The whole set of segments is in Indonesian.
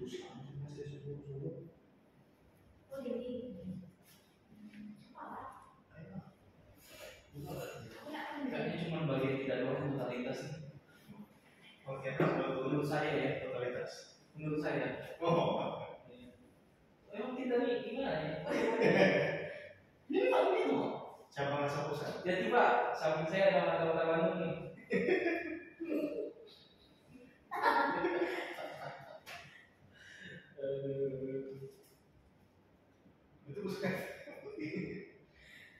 Oh jadi. Kayaknya cuma bagian tidak doang totalitas. Oke, Menurut saya ya, totalitas. menurut saya. Oh. Emang kita nih gimana ya? Ini tahu gitu. Cabang asal pusat. Jadi Pak, samping saya ada mata-mata Bandung nih. Itu bukan.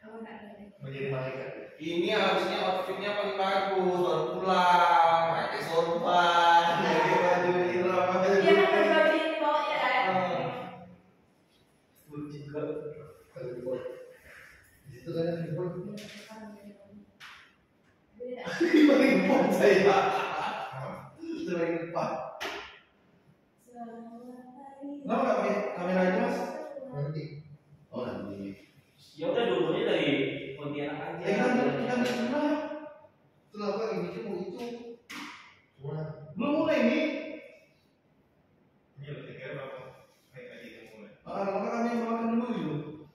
Kamu nggak ada. Menjadi malaikat. Ini harusnya outfitnya paling bagus, baru pulang, pakai sorban, pakai baju hitam, Iya kan baju ini bawanya kan. Di situ kan ada ribbon. Beda. ribbon saya. Itu lagi lupa. Kenapa nggak pakai kamera aja mas? Nanti. Oh nanti. Ya udah dulunya dari Pontianak aja. Kita nggak pernah. Kenapa ini cuma itu? Cuma. Belum mulai nih. Ini lebih kira apa? Naik lagi yang mulai. Maka kami makan dulu gitu.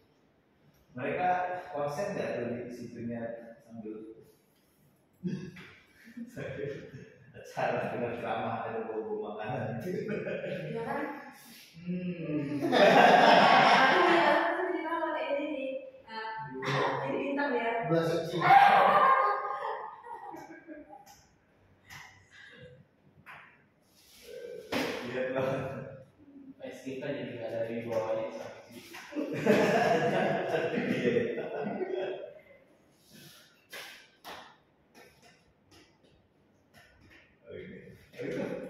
Mereka konsen nggak tuh di situnya sambil cara dengan ceramah ada bau makanan. Iya kan? Hmm. Aku di bawah ini nih. Jadi bintang ya. Belas suci. Lihat banget. PS kita jadi nggak dari bawahnya sampai situ.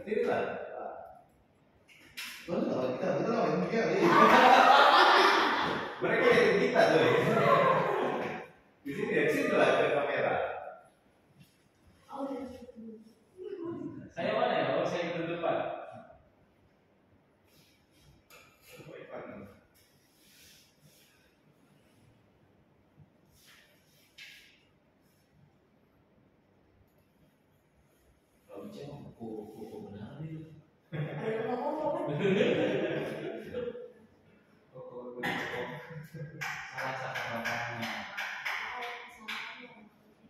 Ini lah. Lalu kalau kita lawan juga. Mereka lihat kita tuh. Di sini dari sini lah ke kamera. Oh, iya. Saya mana ya? Oh saya ke depan. Kalau bicara kok benar itu. Ada yang ngomong. Salah namanya.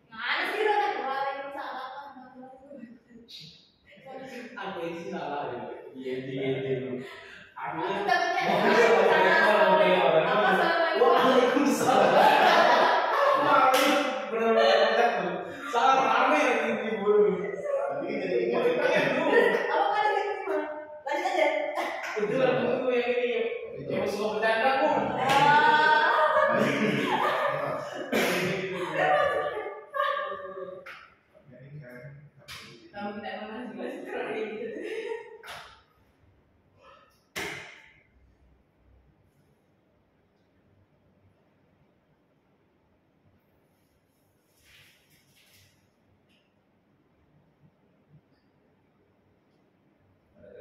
Mana sih lo kan salah Aku ini salah ya. Iya dulu. Aku Aku dapetnya Waalaikumsalam. Benar-benar salah rame ini buru. Tapi jadi Mau ingat. ditanya dulu. Apa kali gitu cuma lanjut aja. Betul aku yang ini yang semua bercanda pun. Kamu tidak mengasih kurang kayak gitu.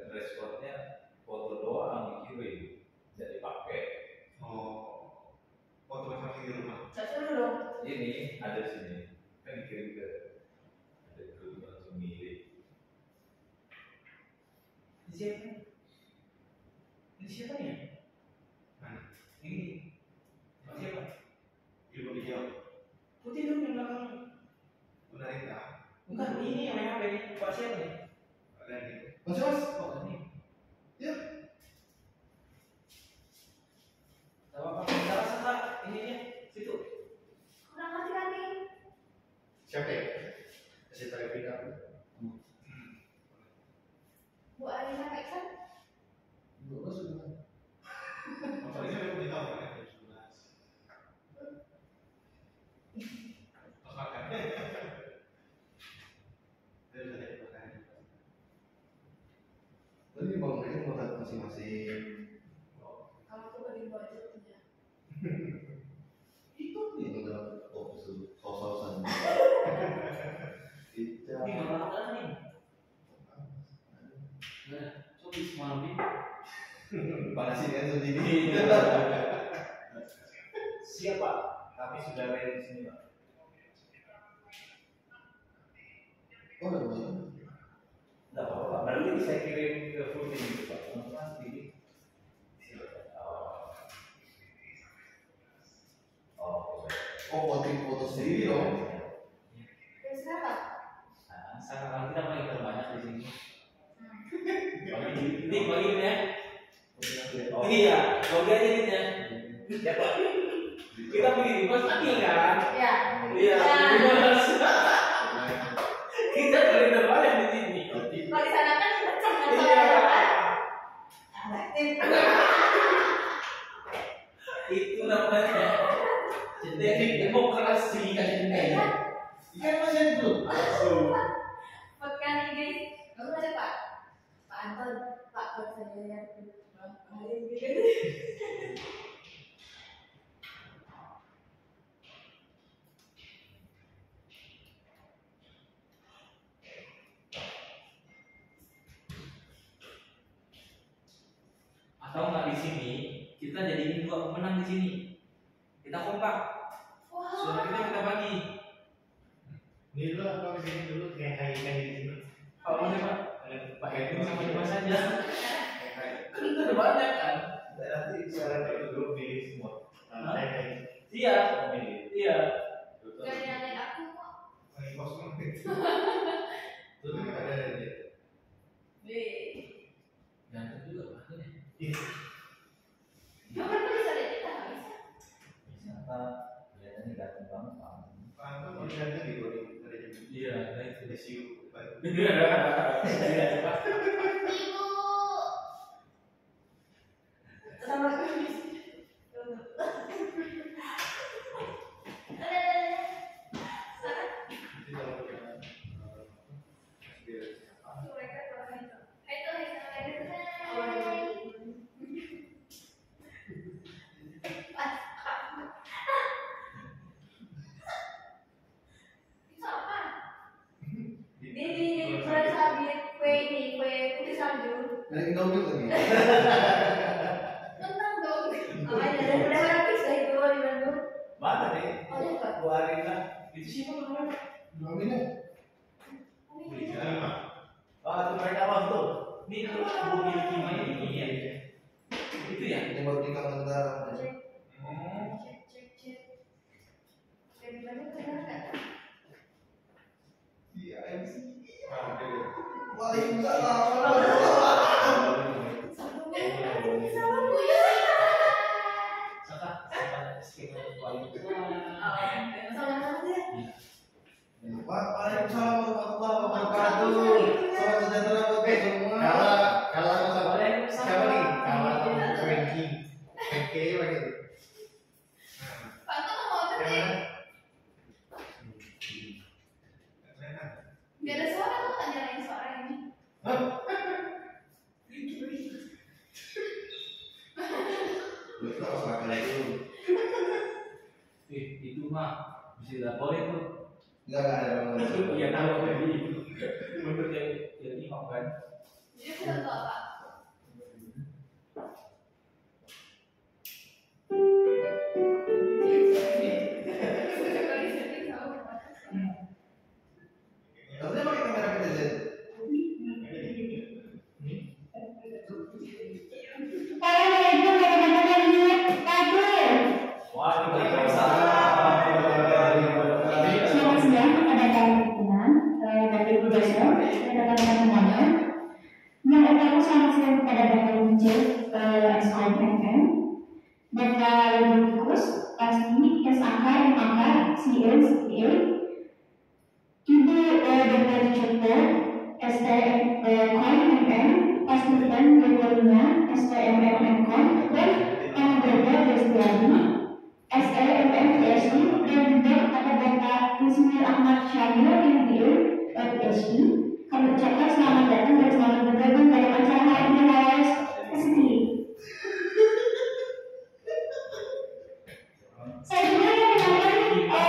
Responnya foto doang dikirim, jadi pakai. Oh. Foto masing-masing di rumah. Cocok dulu. Ini ada di sini, kan dikirim ke ada grup langsung milih. Siapa? Ini siapa ya? Mana? Ini siapa? Ilmu video. Putih dong yang belakang. Benar enggak? Bukan ini yang main HP ini. Pak siapa nih? Ada gitu. Mas mas. Oh ini. Ya. Tahu apa? Salah salah ininya situ. Kurang ngerti kan nih? Siapa ya? Kasih tahu kita. Bu Alina kayak kan? Dua sudah. Motornya udah punya tahu kan? 11. Pas makan. Dia bisa jadi makan. Tadi bang mereka mau tahu masing-masing. Kalau aku bagi baju punya. Itu nih udah fokus sos-sosan. Kita. Ini nggak ada nih. Nah, coba semalam ini. Panasin kan sendiri. Siapa? Kami sudah ready di sini, Pak. Oh, udah banyak. Tidak apa-apa, Pak. Baru ini saya kirim ke full team itu, Pak. Teman-teman sendiri dong. Terus kenapa? Nah, sekarang kita paling terbanyak di sini. Ini bagi ini ya. Iya, bagi aja ini ya. Kita pergi di bos lagi kan? Ya. Iya, di bos. Kita paling terbanyak di sini. Kalau di sana kan pecah kan Iya. Itu namanya jadi demokrasi kan ini. Ikan masih ada tuh. Pekan nih guys. Lalu ada Pak Anton, Pak buat saya ya. Atau nggak di sini kita jadiin dua pemenang di sini. Kita kompak. Suara kita bagi. Ini dulu apa di sini dulu kayak di sini. Kalau mau Pak, Pak Edwin sama Dimas saja. Kan ada banyak kan? Nanti sekarang itu dulu pilih semua. Iya, iya. Gak ada aku kok. Paling kosong. Terus ada dia. Ganteng juga Pak. Kamu kan bisa lihat kita nggak bisa. Bisa apa? Kelihatannya ganteng banget Pak. Pantas masih ada di bawah ada juga. Iya, itu. Ada siu. Iya, Pak. Ibu. Sama Dari Indomie lagi. tentang dong. Makanya dari udah habis dari dua di Bandung. Mana nih? Oh, ada apa? Bu Arina. Itu siapa namanya? Indomie nih. Ah, itu mereka apa tuh? Ini mobil Kimai ini ya. Itu ya? Yang baru nikah bentar. Cek. Dari Bandung kenal nggak? Iya, MC. Ada. Waalaikumsalam. Sama Bu ya. Saka, sekitar paling Sama dia. Waalaikumsalam warahmatullahi wabarakatuh. Salam sejahtera buat kita semua. Kalau sama siapa nih? Kalau Frankie. Frankie lagi. Pak Anton mau cek. Gak ada suara tuh, tak nyalain suara ini. Lu tahu salah itu. itu mah bisa dilaporin tuh. Enggak ada. Iya tahu jadi menurut yang imam kan. Jadi kita tahu apa? Harusnya pakai kamera kita aja. Selamat siang kepada kalian pimpinan, Bapak Ibu dosen, dan rekan-rekan semuanya. Yang utama selamat siang kepada Bapak Ibu SKMM, Bapak Ibu Kus, Pasti, SAK, MAK, CS, CA, Ibu Dr. Joko, STMKMM, Pastikan Dekornya, STMMMKON, dan Anggota Destiani, SLMM PSI, dan juga kepada Bapak Ismail Ahmad Syamil MBA PSI. Kami ucapkan selamat datang dan selamat bergabung dalam acara HMD HWS SDI. Saya juga yang menyampaikan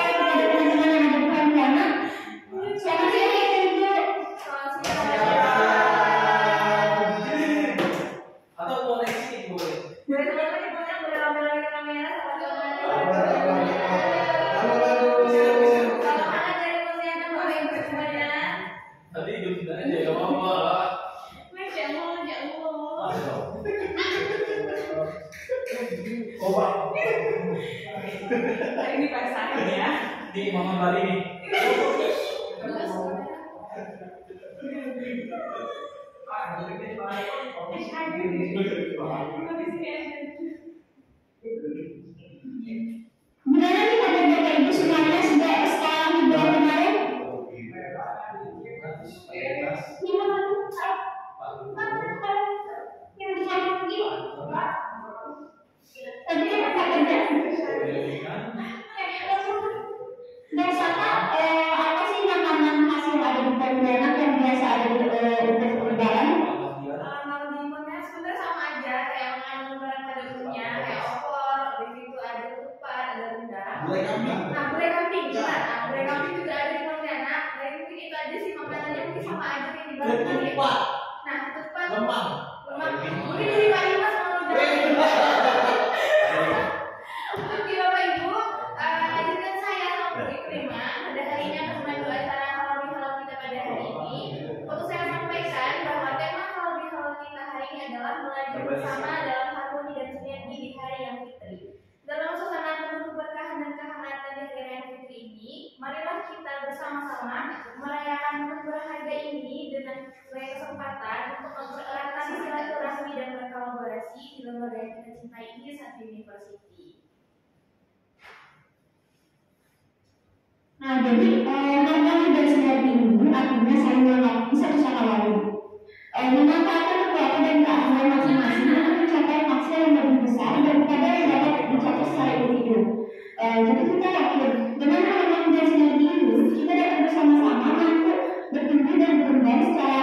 kepada teman-teman yang ada di depan sana. Selamat siang Ibu. Atau koneksi boleh. Boleh teman-teman yang boleh rame-rame kamera sama Tadi hidup tidak aja ya apa. Ini pasangan ya. Nih Mama Bali nih. Gimana nih pada Bapak Ibu semuanya sudah sekolah minggu kemarin? Tadi kan apa kerja? Dan sama apa sih makanan hasil ada di Pontianak yang biasa ada di untuk lebaran? Kalau di Pontianak sebenarnya sama aja kayak makanan lebaran pada umumnya, kayak opor, habis itu ada ketupat, ada rendang. Gulai kambing. Nah, gulai kambing, benar. Nah, gulai kambing juga ada di Pontianak. Dan mungkin itu aja sih makanannya mungkin sama aja kayak di Barat tadi. Ketupat. Nah, ketupat. Lemang. Mungkin di Pak Imas mau udah. Oke Bapak Ibu, izinkan saya sama Bu Ikrima pada hari ini akan memandu acara halal bihalal kita pada hari ini. Untuk saya sampaikan bahwa tema halal bihalal kita hari ini adalah belajar bersama dalam harmoni dan sinergi di hari yang fitri. Dalam suasana penuh keberkahan dan kehangatan di hari yang fitri ini, marilah kita bersama-sama merayakan momen berharga ini dengan sebagai kesempatan untuk mempererat tali silaturahmi dan berkolaborasi di lembaga yang kita cintai ini Satu University. Nah, jadi harmoni dan sinergi ini artinya saling melengkapi satu sama lain. Memanfaatkan kekuatan dan keahlian masing-masing untuk mencapai hasil yang lebih besar daripada yang dapat dicapai secara individu. Jadi kita yakin dengan harmoni dan sinergi ini kita dapat bersama-sama mampu bertumbuh dan berkembang secara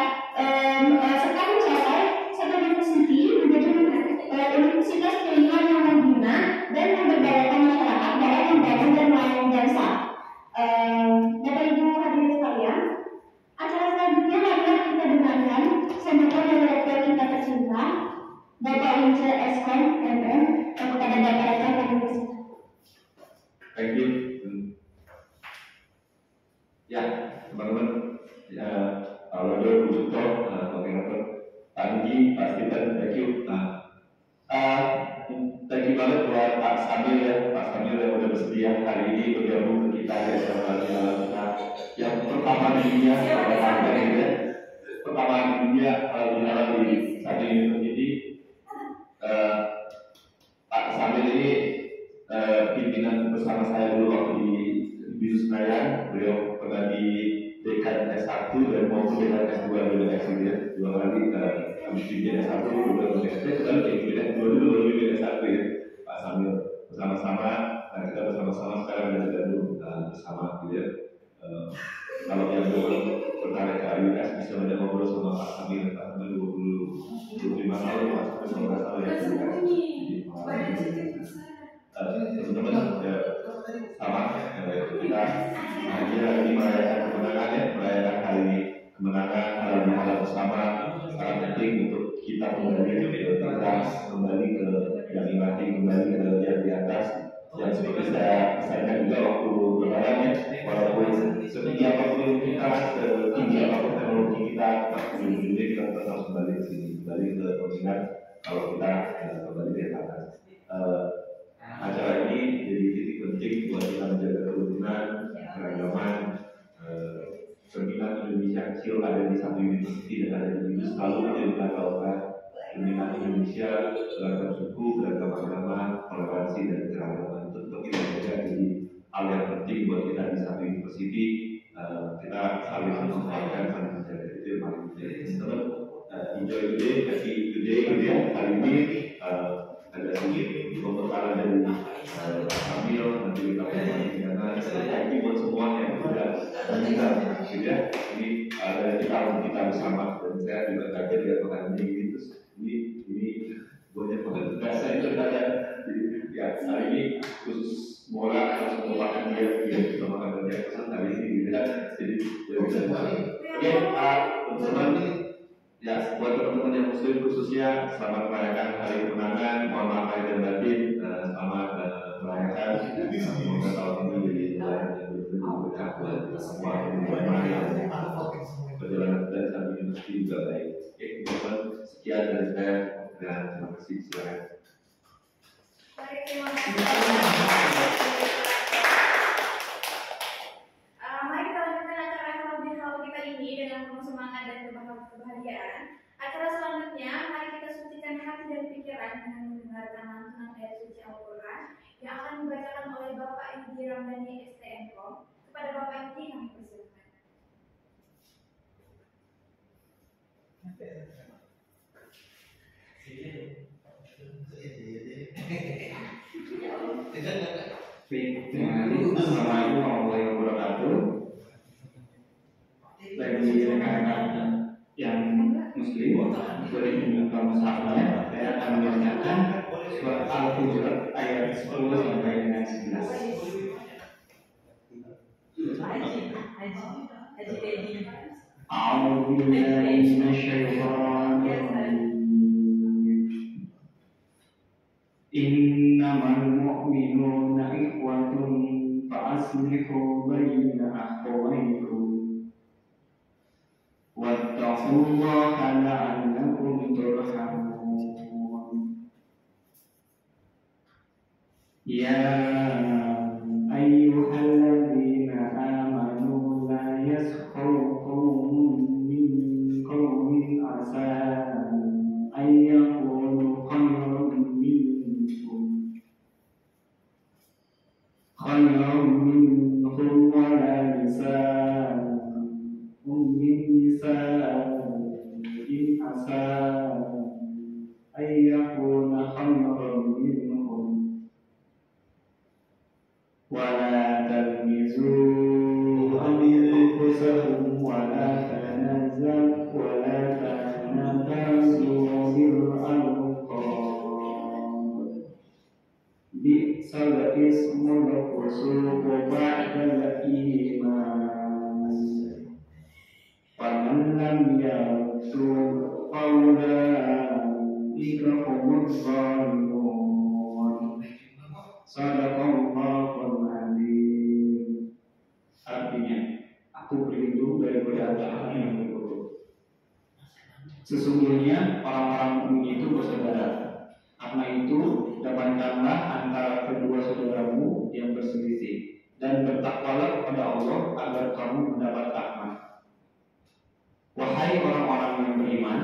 serta mencapai Satu University menjadi universitas pilihan yang membina dan memberdayakan masyarakat dalam membangun dan melayani bangsa. Bapak Ibu hadirin sekalian, acara selanjutnya marilah kita dengarkan sambutan dari rektor kita tercinta, Bapak Ince SKM MM, kepada Bapak Rektor Universitas. Thank you. Ya, teman-teman, Pak Lodo, Bu Suto, Koordinator, Pak Niji, Pak Steven, thank you. Thank you banget buat Pak Samil ya, Pak Samil yang udah bersedia hari ini bergabung ke kita ya, sama kita yang pertama di dunia, pertama di dunia di Satu University. Pak Samil ini pimpinan bersama saya dulu waktu di BINUS Senayan. Beliau pernah di dekan S1 dan maupun dekan S2 dengan S2 ya, dua kali habis pimpin S1 dua kali S2 dan pimpin S2 dulu baru pimpin S1 ya. Pak Samil bersama-sama, kita bersama-sama sekarang bergabung bersama gitu ya. Kalau yang belum tertarik ke AUS bisa banyak ngobrol sama Pak Samil. Pak Samil 25 tahun Pak Samil sama saya ya. Teman-teman sama kita hari ini merayakan kemenangan ya, merayakan hari kemenangan halal bersama sangat penting untuk kita kembali ke atas, kembali ke yang inti, kembali ke yang di atas. Yang seperti saya pesankan juga waktu lebaran ya, walaupun setinggi apapun kita, setinggi apapun teknologi kita, ujung-ujungnya kita tetap kembali ke sini, kembali ke pengingat kalau kita kembali ke atas. Acara ini jadi titik penting buat kita menjaga kerukunan, keragaman, peminat Indonesia kecil ada di Satu University dan ada di BINUS selalu diberitahukan peminat Indonesia beragam suku, beragam agama, toleransi dan keragaman itu tetap kita jaga jadi hal yang penting buat kita di Satu University. Kita saling menguatkan, saling menjaga itu yang paling penting. Teman-teman, enjoy today, happy today gitu ya. Hari ini ada sedikit pembekalan dari Kamil, nanti kita akan thank you buat semua yang sudah mendengar gitu ya. Ini ada kita bersama dan saya juga kaget lihat makanan ini terus ini banyak banget biasa itu ada ya hari ini khusus moral harus merupakan dia bisa makan banyak pesan hari ini gitu ya. Jadi ya bisa oke teman-teman ya, buat teman-teman yang muslim khususnya selamat merayakan hari kemenangan, mohon maaf lahir dan batin, selamat merayakan semoga tahun ini jadi tahun yang lebih berkah buat semua yang perjalanan kita saat ini mesti juga baik. Oke, teman-teman, sekian dari saya dan terima kasih. Silakan. Baik, terima kasih. yang penuh semangat dan kebahagiaan. Acara selanjutnya, mari kita sucikan hati dan pikiran dengan mendengarkan lantunan ayat suci Al-Quran yang akan dibacakan oleh Bapak Indi Ramdhani STM.com. Kepada Bapak Indi kami persilakan. Assalamualaikum warahmatullahi wabarakatuh. Bagi rekan-rekan yang muslim, boleh membuka mushafnya. Saya akan membacakan surat Al-Hujurat ayat 10 sampai dengan 11. A'udzu billahi minasyaitonir rajim. Innamal mu'minuna ikhwatun fa'aslihu baina akhawaykum wattaqullaha la'allakum turhamun. Ya ayyuhalladzina amanu la yaskhar qawmun min qawmin asa an yakunu khayran minhum wala nisa'un min nisa'in asa an yakuna khayran minhum wala talmizu anfusakum wala tanabazu bil alqab bi'sal ismul fusuq ba'dal iman faman lam yatub faulaika humuz zalimun. Sadaqallahul azim. Artinya, aku berlindung dari godaan yang buruk. Sesungguhnya orang-orang mukmin itu bersaudara. Karena itu, dapatkanlah antara kedua saudaramu yang berselisih dan bertakwalah kepada Allah agar kamu mendapat rahmat. Wahai orang-orang yang beriman,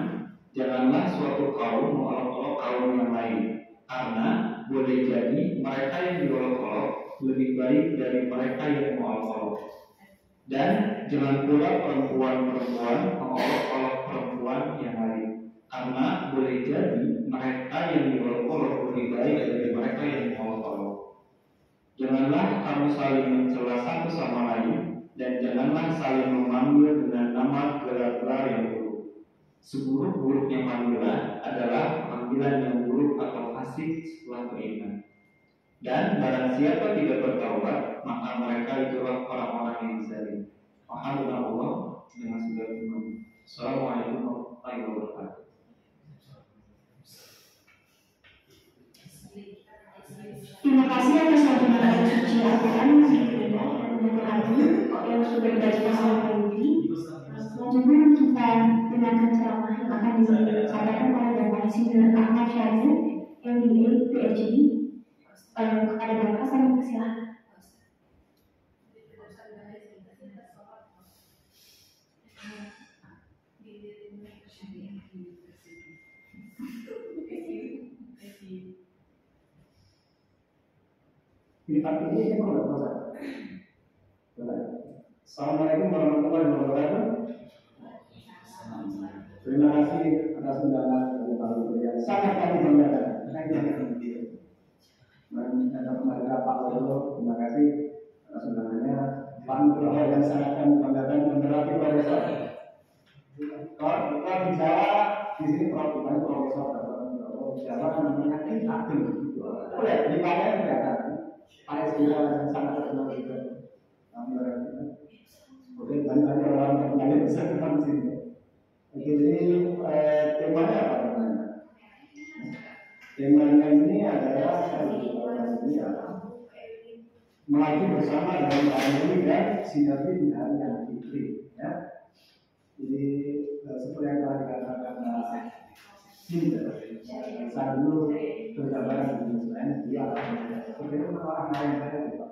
janganlah suatu kaum mengolok-olok kaum yang lain, karena boleh jadi mereka yang diolok-olok lebih baik dari mereka yang mengolok-olok. Dan jangan pula perempuan-perempuan mengolok-olok perempuan yang lain, karena boleh jadi mereka yang diolok-olok lebih baik dari mereka yang mengolok-olok. Janganlah kamu saling mencela satu sama lain, dan janganlah saling memanggil dengan nama gelar-gelar yang buruk. Seburuk-buruknya panggilan adalah panggilan yang buruk atau fasik setelah beriman. Dan barang siapa tidak bertaubat, maka mereka itulah orang-orang yang zalim. Alhamdulillah dengan segala iman. Assalamualaikum warahmatullahi wabarakatuh. Terima kasih atas lantunan ayat suci Al-Quran yang sangat indah dan menyentuh hati yang sudah dibacakan oleh Pak Yudi. Selanjutnya kita dengarkan ceramah yang akan disampaikan oleh Bapak Insinyur Ahmad Syazid, MBA, PhD. Kepada Bapak saya persilakan. Ini kalau nggak Assalamualaikum warahmatullahi wabarakatuh. Terima kasih atas undangan dari Pak Gubernur yang sangat kami banggakan. Dan ada kepada Pak Gubernur, terima kasih atas undangannya. Pak Gubernur yang sangat kami banggakan menerapkan profesor. Kalau kita bicara di sini profesor atau bicara namanya Ageng. Boleh dipakai kelihatan. Pak yang sangat terkenal juga. Oke, banyak orang terkenal bisa datang sini. Jadi temanya apa namanya? Temanya ini adalah melaju bersama dalam harmoni dan sinergi di hari yang fitri. Ya. Jadi seperti yang telah dikatakan saya dulu berjalan di Israel, dia seperti itu orang lain saya tidak.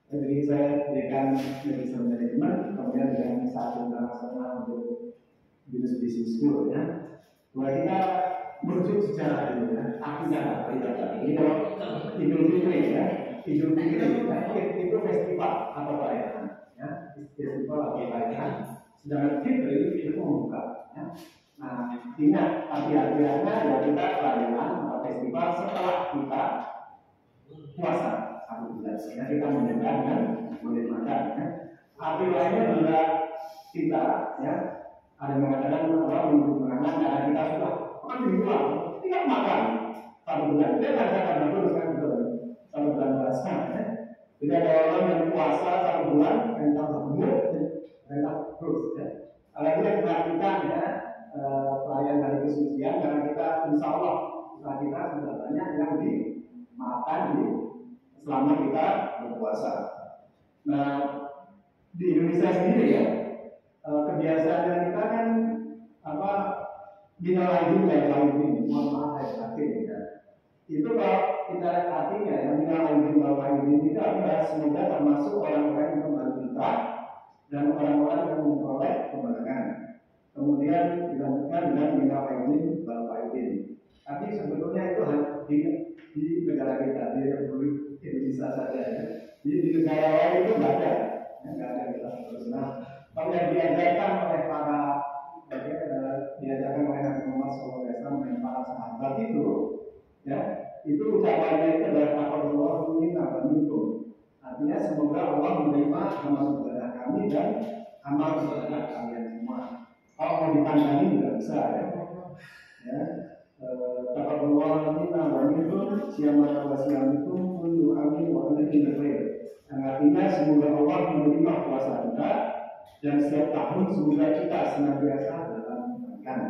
Jadi saya berikan medicine management, kemudian dengan satu internasional untuk bisnis school ya. Dua kita merujuk sejarah dulu ya. Artinya apa ini? Kalau Idul Fitri ya, Idul Fitri ya, itu festival atau perayaan ya, festival atau perayaan. Sedangkan Fitri itu membuka ya. Nah, ingat arti-artiannya ya kita perayaan atau festival setelah kita puasa. Ya, kita mendengar dan menikmati ya. Arti lainnya juga kita ya, ada yang mengatakan orang mengenang karena kita sudah makan di luar, tidak makan satu bulan, dia akan terus kan gitu, satu bulan puasa ya. Jadi ada orang yang puasa satu bulan dan tambah gemuk dan terus ya. Kalau itu yang dilakukan ya, perayaan hari kesucian karena kita insya Allah kita sudah banyak yang dimakan di selama kita berpuasa. Nah, di Indonesia sendiri ya, kebiasaan kita kan apa minalaikum ya tahun ini, mohon maaf ya batin ya. Itu kalau kita artinya ya minalaikum tahun ini itu adalah semoga termasuk orang-orang yang membantu kita dan orang-orang yang memperoleh kemenangan. Kemudian dilanjutkan dengan minalaikum tahun ini. Tapi sebetulnya itu di negara kita di Republik Indonesia saja ya. Di negara lain itu nggak ada kita terus. Nah, kalau yang diajarkan oleh para diajarkan oleh Nabi Muhammad SAW dan para sahabat itu, ya itu ucapannya itu adalah Allah minna wa minkum. Artinya semoga Allah menerima amal ibadah kami dan amal ibadah kalian semua. Kalau mau ditandani tidak bisa ya. Taqabbalallahu minna wa minkum siyamana wa siyamikum kullu amin wa antum bikhair. Artinya semoga Allah menerima puasa kita dan setiap tahun semoga kita senantiasa dalam kebaikan.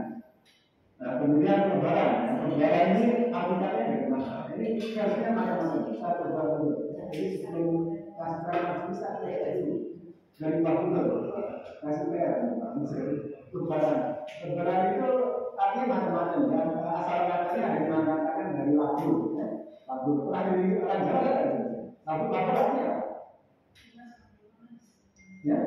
Nah, kemudian lebaran. Lebaran ini artinya bagaimana? Ini harusnya macam-macam. Kita coba dulu. Jadi sebelum kasih bisa dari waktu itu kasih lebaran. Lebaran itu artinya macam-macam dan asal katanya ada yang mengatakan dari lagu ya. Lagu pernah dari orang Jawa kan? Lagu artinya ya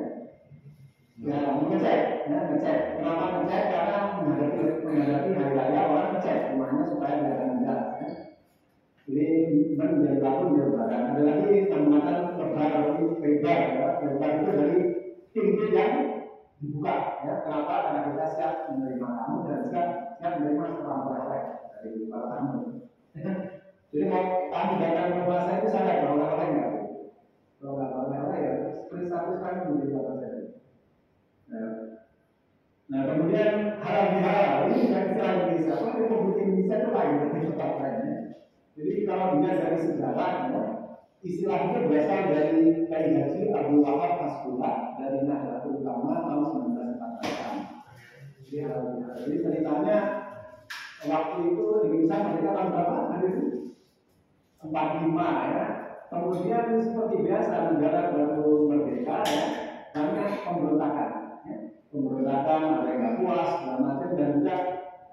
ngecek ngecek. Kenapa ngecek? Karena menghadapi hari raya orang ngecek rumahnya supaya tidak rendah ya. Jadi menjadi lagu menjadi lebaran. Ada lagi tamatan lebaran lebar ya. Lebar itu dari pintu yang dibuka ya. Kenapa? Karena kita siap menerima tamu dan siap menerima oleh-oleh dari para tamu. Jadi mau tamu datang ke rumah saya itu saya bawa oleh-oleh enggak? Kalau nggak bawa oleh-oleh ya status kami menjadi apa saja. Nah kemudian halal bihalal ini yang istilah Indonesia. Kalau Republik Indonesia itu lain dari tempat lainnya. Jadi kalau dilihat dari sejarah ya, istilah itu berasal dari Kiai Haji Abdul Wahab Hasbullah dari Nahdlatul Ulama tahun 1948. Jadi ceritanya waktu itu Indonesia merdeka tahun berapa? Hari itu 45 ya. Kemudian seperti biasa negara baru merdeka ya, banyak pemberontakan. Ya. Pemberontakan ada yang nggak puas segala macam dan juga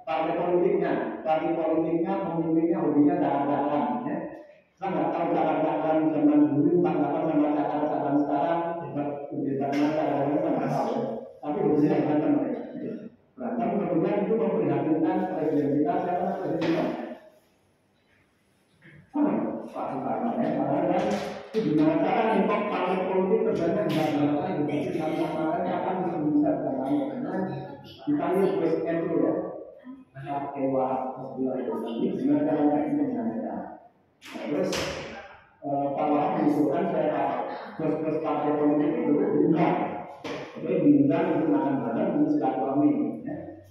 partai politiknya pemimpinnya hobinya dakwah ya. Saya nggak tahu cara-cara zaman dulu tanggapan sama cara-cara sekarang debat masa saya nggak tahu. Tapi hobinya berantem mereka. Berantem kemudian itu memprihatinkan presiden kita siapa presiden Pak Soekarno ya. Padahal kan itu gimana cara untuk partai politik terbanyak nggak gitu. Sama-sama akan bisa berjalan karena dipanggil presiden itu ya. Kewa ini gimana caranya itu menjalankan. Terus Pak Wahab mengusulkan saya bos-bos partai politik itu diundang. Jadi diundang untuk makan bareng untuk silaturahmi.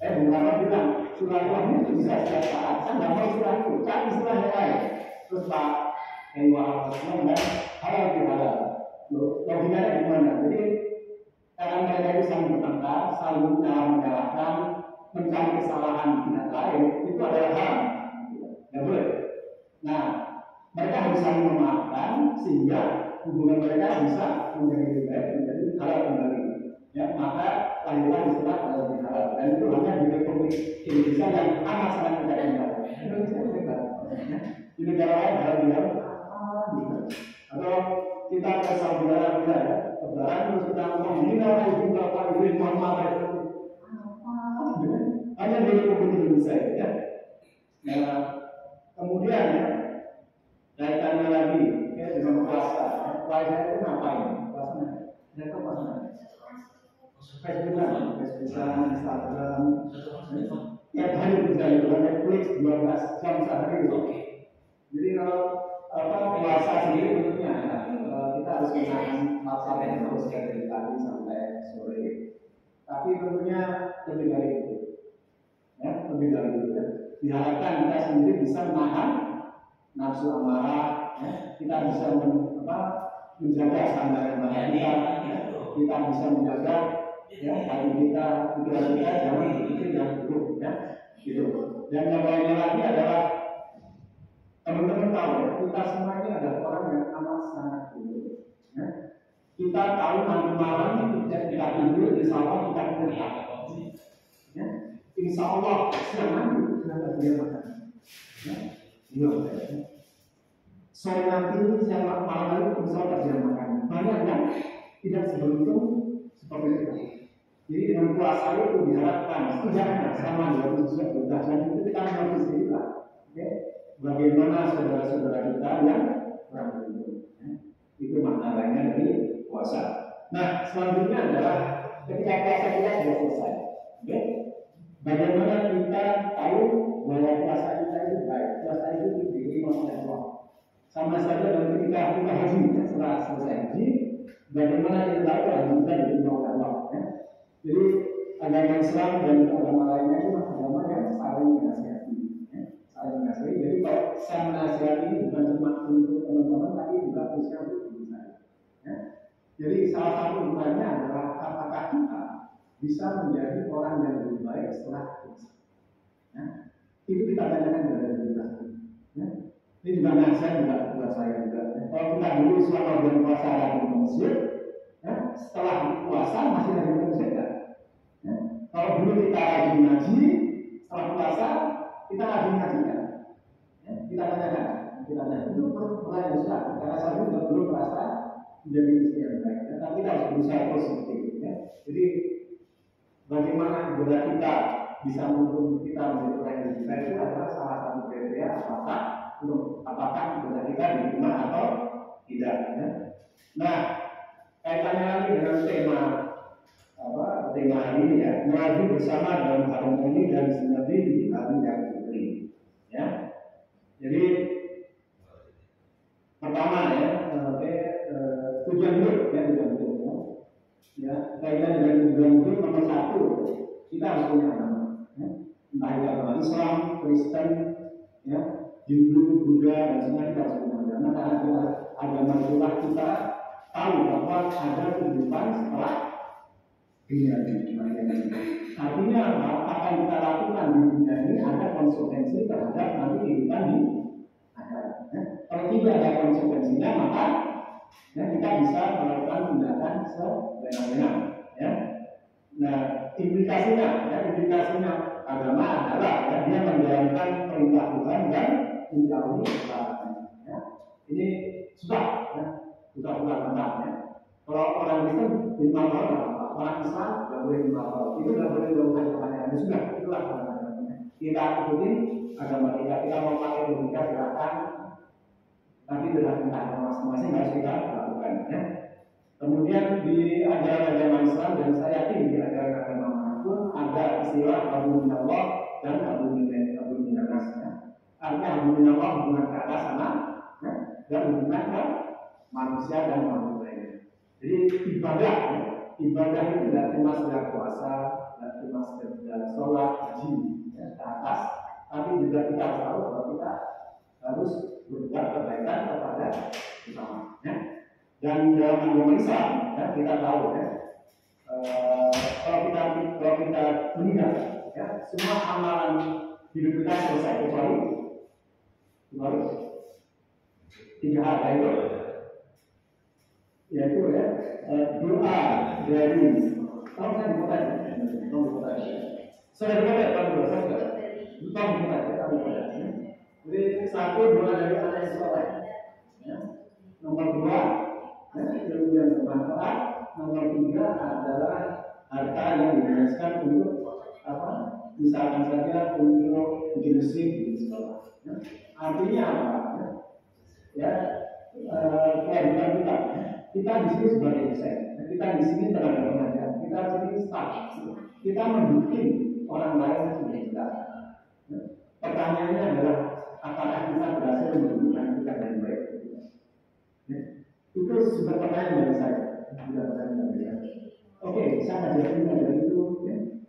Bung Karno bilang silaturahmi itu bisa setiap saat. Saya nggak mau silaturahmi, cari istilah yang lain. Terus Pak Kewa dan halal bihalal. Logikanya gimana? Jadi karena mereka itu saling bertengkar, saling menyalahkan, mencari kesalahan pihak lain itu adalah haram. Tidak boleh. Nah, mereka harus saling memaafkan sehingga hubungan mereka bisa menjadi lebih baik, menjadi halal kembali. Ya, maka lahirlah istilah halal bihalal dan itu hanya di Republik Indonesia yang amat sangat tidak indah. Indonesia itu di negara lain halal bihalal atau kita ke Saudi Arabia ya, lebaran terus kita ngomong ini apa ibu bapak ibu mama itu hanya di Republik Indonesia ya. Nah, kemudian ya kaitannya lagi ya dengan puasa. Puasa itu ngapain? Puasanya, mereka puasa. Facebookan, Instagram, tiap hari bisa juga Netflix 12 jam sehari. Jadi kalau puasa sendiri tentunya kita harus menahan lapar yang terus dari pagi sampai sore. Tapi tentunya lebih dari itu, ya lebih dari itu. Ya. Diharapkan kita sendiri bisa menahan nafsu amarah, ya. Kita bisa menjaga standar yang kita, ya. Kita bisa menjaga ya hati kita, pikiran kita jangan berpikir yang buruk, ya. Gitu. Dan yang lainnya lagi adalah teman-teman tahu ya, kita semua ini adalah orang yang amat sangat buruk. Ya. Kita tahu nanti malam kita tidur, insya Allah kita berhak. Ya. Insya Allah siang nanti sudah tersedia makan. Ya. Iya. Sore nanti siang malam nanti insya Allah tersedia makan. Banyak yang tidak seberuntung seperti itu. Jadi dengan puasa itu diharapkan setidaknya sama 27 dan itu kita mengerti sendiri lah. Oke. Bagaimana saudara-saudara kita yang kurang beruntung, ya. Itu makna lainnya dari puasa. Nah, selanjutnya adalah ketika puasa kita sudah selesai, okay? Bagaimana kita tahu bahwa puasa kita itu baik, puasa itu diterima oleh Allah. Sama saja dengan ketika kita haji, setelah selesai haji, bagaimana kita tahu haji kita diterima oleh Allah. Ya? Jadi agama Islam dan agama lainnya itu agama yang saling menasihati. Jadi kalau saya menasihati ini bukan cuma untuk teman-teman, tapi juga khususnya untuk diri saya. Ya. Jadi salah satu hubungannya adalah apakah kita bisa menjadi orang yang lebih baik setelah puasa. Ya. Itu kita tanyakan kepada diri kita sendiri. Ya. Ini juga nasihat juga buat saya juga. Ya. Kalau kita dulu selama bulan puasa rajin ke masjid, ya, setelah puasa masih rajin ke masjid kan? Ya. Kalau dulu kita rajin ngaji, setelah puasa kita rajin ngaji kan? Ya, kita tanyakan, itu pertanyaan besar karena saya juga belum merasa menjadi istri yang baik, ya, tapi kita harus berusaha terus seperti itu. Ya. Jadi bagaimana ibadah kita bisa mendukung kita menjadi orang yang lebih baik itu adalah salah satu kriteria apakah ibadah kita diterima atau tidak. Ya. Nah, kaitannya lagi dengan tema hari ini ya, melaju bersama dalam harmoni dan sinergi di hari yang fitri. Ya. Jadi pertama ya, tujuan hidup ya, tujuan hidup ya, kaitan dengan tujuan hidup nomor satu kita harus punya agama, ya. Entah itu agama Islam, Kristen, ya, Hindu, Buddha dan semua kita harus punya agama karena agama itulah kita tahu bahwa ada kehidupan setelah dunia ini. Artinya apa yang kita lakukan di dunia ini ada konsekuensi terhadap nanti kehidupan di akhirat. Ya. Kalau tidak ada konsekuensinya maka ya, kita bisa melakukan tindakan sebenar-benar. Ya. Nah, implikasinya agama adalah ya, dia menjalankan perintah Tuhan dan menjauhi larangan. Ya. Ini sudah mantap ya. Kalau orang Kristen lima tahun orang Islam tidak boleh lima tahun. Itu tidak boleh melakukan pertanyaan. Sudah itulah pertanyaannya. Kita ikutin agama kita mau pakai logika silakan. Tapi tidak tentang masing-masing harus kita lakukan. Ya. Kemudian di ajaran agama Islam dan saya yakin di ajaran agama manapun ada istilah Abu Minallah dan Abu Minanas. Ya. Artinya Abu Minallah hubungan ke atas sana, ya, dan hubungan ke manusia dan makhluk lainnya. Jadi ibadah itu tidak cuma sekedar puasa, tidak cuma sekedar sholat, haji, ya, ke atas, tapi juga kita harus tahu bahwa kita harus berbuat kebaikan kepada sesama. Ya. Dan dalam agama Islam, ya, kita tahu ya, kalau kita meninggal, ya, semua amalan hidup kita selesai kecuali 3 hal itu. Yaitu ya doa dari kalau saya di kota saya di kota jadi 1 doa dari anak soleh, ya. Nomor 2 Ilmu yang bermanfaat. Nomor 3 adalah harta yang digunakan untuk apa? Misalkan saja untuk bikin mesin di sekolah. Artinya apa? Ya, kewajiban kita. Kita di sini sebagai dosen, kita di sini tenaga pengajar, kita di sini staff. Kita mendukung orang lain seperti kita. Pertanyaannya adalah apakah kita berhasil mendukung kita dengan baik? Itu sebuah pertanyaan dari saya. Oke, saya ngajarin itu.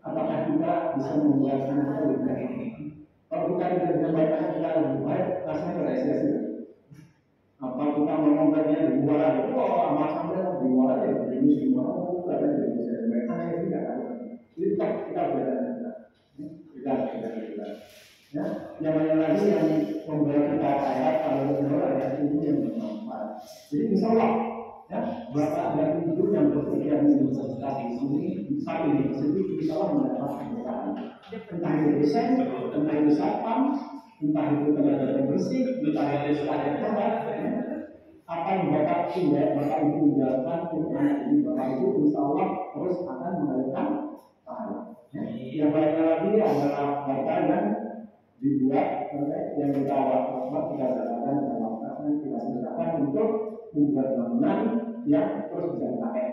Apakah kita bisa membuat anak kita lebih baik? Kalau kita tidak bisa membuat anak kita lebih baik, rasanya berhasil. Apa kita ngomong tadinya di luar aja? Oh, amat sampai di luar aja. Ini semua katanya tidak bisa baik. Anak itu tidak ada. Jadi kita belajar. Kita. Ya, yang lain lagi yang membuat kita kaya kalau menurut ayat ini yang bermanfaat. Jadi insya Allah, ya, bapak dan ibu yang berpikir di universitas di sini, saat ini insya Allah mendapat keberkahan. Entah itu desain, entah itu satpam, entah itu tenaga pembersih, entah itu sekalian apa yang bapak tidak, bapak ibu menjalankan untuk anak ini, bapak ibu insya Allah terus akan mengalirkan pahala. Yang lainnya lagi adalah bapak yang dibuat yang kita dapatkan dalam waktu kita serahkan untuk membuat bangunan yang terus bisa dipakai,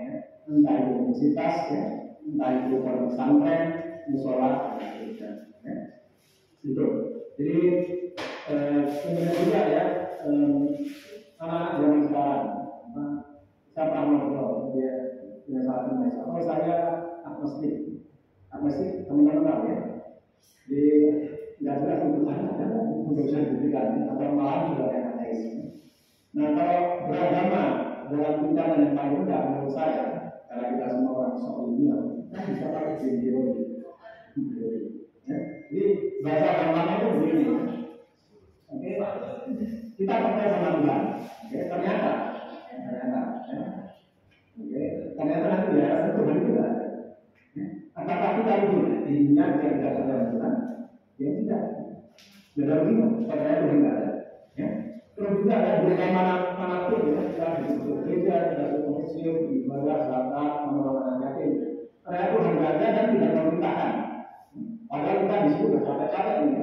entah itu universitas, entah itu pesantren, musola, itu. Jadi kemudian juga ya anak-anak zaman sekarang, saya pernah ngobrol dia saat ini. Kalau saya agnostik teman-teman tahu ya, di nggak jelas untuk ada untuk bisa diberikan atau malah juga ada ateis. Nah kalau beragama dalam tingkatan yang paling rendah menurut saya, karena kita semua orang soal dunia, kita bisa pakai ideologi. Jadi bahasa agamanya itu begini. Oke, kita percaya sama Tuhan. Oke, ternyata nanti ya Tuhan itu ada. Apakah kita itu di dunia yang tidak percaya Tuhan? Ya tidak. Tidak begini. Percaya Tuhan tidak ada. Ya. Terus juga ada di mana pun ya, kita disebut gereja, kita disebut museum, ibadah, zakat, menolong anak yatim. Percaya Tuhan tidak ada dan tidak memerintahkan. Padahal kita disuruh berkata-kata ini,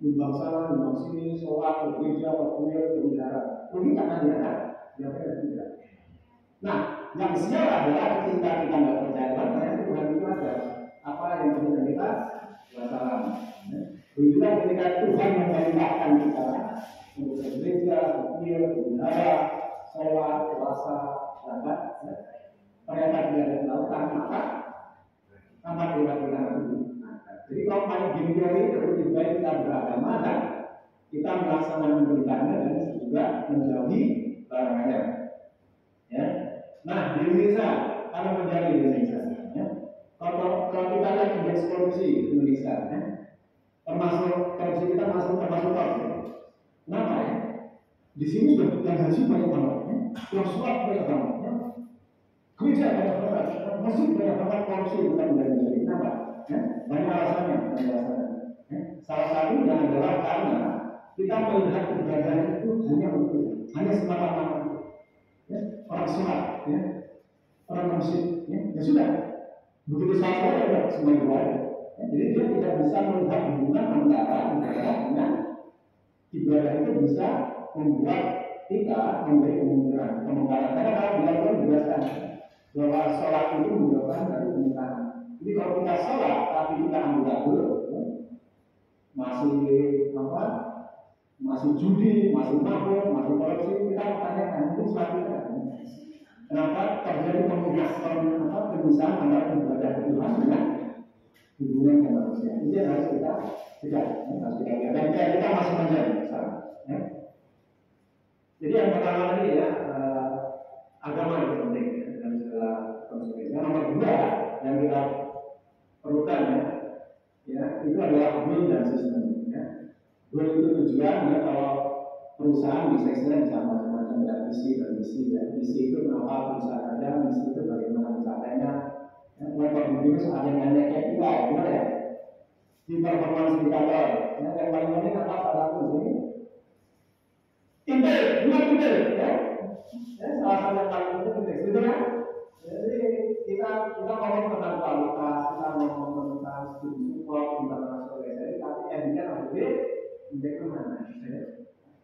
nyumbang sana, nyumbang sini, sholat, gereja, berkuil, berbicara. Memintakan dia ada, dia tidak. Nah, yang sial adalah ketika kita tidak percaya Tuhan, Tuhan itu ada. Apa yang bisa kita wassalam. Begitu ketika Tuhan memerintahkan kita untuk bergereja, berkuil, berbicara, sholat, puasa, zakat, ternyata tidak ada melakukan maka kita itu. Jadi kalau paling gini itu lebih baik kita beragama dan kita melaksanakan perintahnya dan juga menjauhi larangannya. Ya. Nah di Indonesia, kalau menjadi Indonesia, ya. Kalau kita lihat indeks korupsi di Indonesia, ya. Termasuk korupsi kita termasuk top. Ya. Kenapa ya? Di sini sudah yang haji banyak banget, ya. Yang suap banyak banget, ya. Gereja banyak banget, masjid banyak banget korupsi bukan menjadi. Kenapa? Ya, banyak alasannya. Ya. Salah satunya adalah karena kita melihat ibadah itu hanya semata-mata ya, orang sholat, ya, orang musik, ya sudah. Begitu saja ya semua ibadah. Ya, jadi dia tidak bisa melihat hubungan antara ibadah dengan ibadah itu bisa membuat kita memberi kemungkaran. Karena kalau dia pun menjelaskan bahwa sholat itu menyebabkan dari kemungkaran. Jadi kalau kita sholat tapi kita ambil ya, masih judi, masih mabuk, masih korupsi, kita pertanyakan mungkin suatu kenapa terjadi pemisahan antara ibadah Tuhan dengan hubungan dengan manusia. Itu yang harus kita cegah, dan kita masih menjadi sekarang. Ya. Jadi yang pertama tadi ya agama itu penting dalam segala konsekuensi. Yang nomor 2 yang kita perlukan ya itu adalah goal dan sistem. Ya. Goal itu tujuan ya kalau perusahaan bisa macam-macam ya visi dan misi ya. Visi itu kenapa perusahaan ada, misi itu bagaimana mencapainya. Ya, kalau begitu ada yang nanya kayak kita, benar ya? Di performance indikator, ya, yang paling penting apa salah satu ini? Intel, ya. Ya, salah satu yang paling penting kita ngomong tentang kualitas, kita ngomong tentang studi support, internasional dari tapi endingnya nanti indeks mana?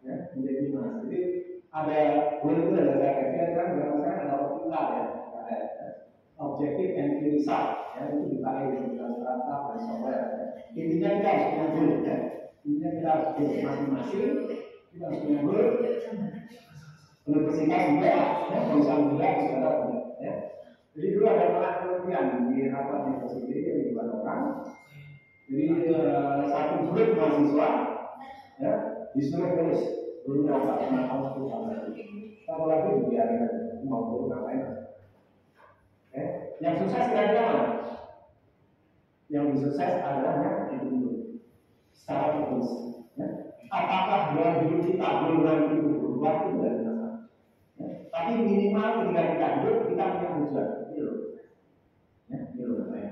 Ya, indeks mana? Jadi ada goal itu ada saya kajian kan, dalam saya ada optimal ya, ada objektif and key result ya, itu dipakai di dalam startup dan software. Intinya kita harus punya goal ya, intinya kita harus goal masing-masing, kita harus punya goal. Universitas juga, ya, perusahaan juga ada ya. Jadi dulu ada penelitian di Harvard University yang dibuat orang. Jadi satu grup mahasiswa ya disuruh tulis dulu apa tahun 10 tahun lagi dibiarkan mau ngapain. Yang sukses kira-kira mana? Yang sukses adalah yang itu secara terus. Ya. Apakah dua kita bulan itu berubah itu dari masalah. Ya. Tapi minimal ketika kita hidup kita punya tujuan. Itu loh. Ya, itu loh ya.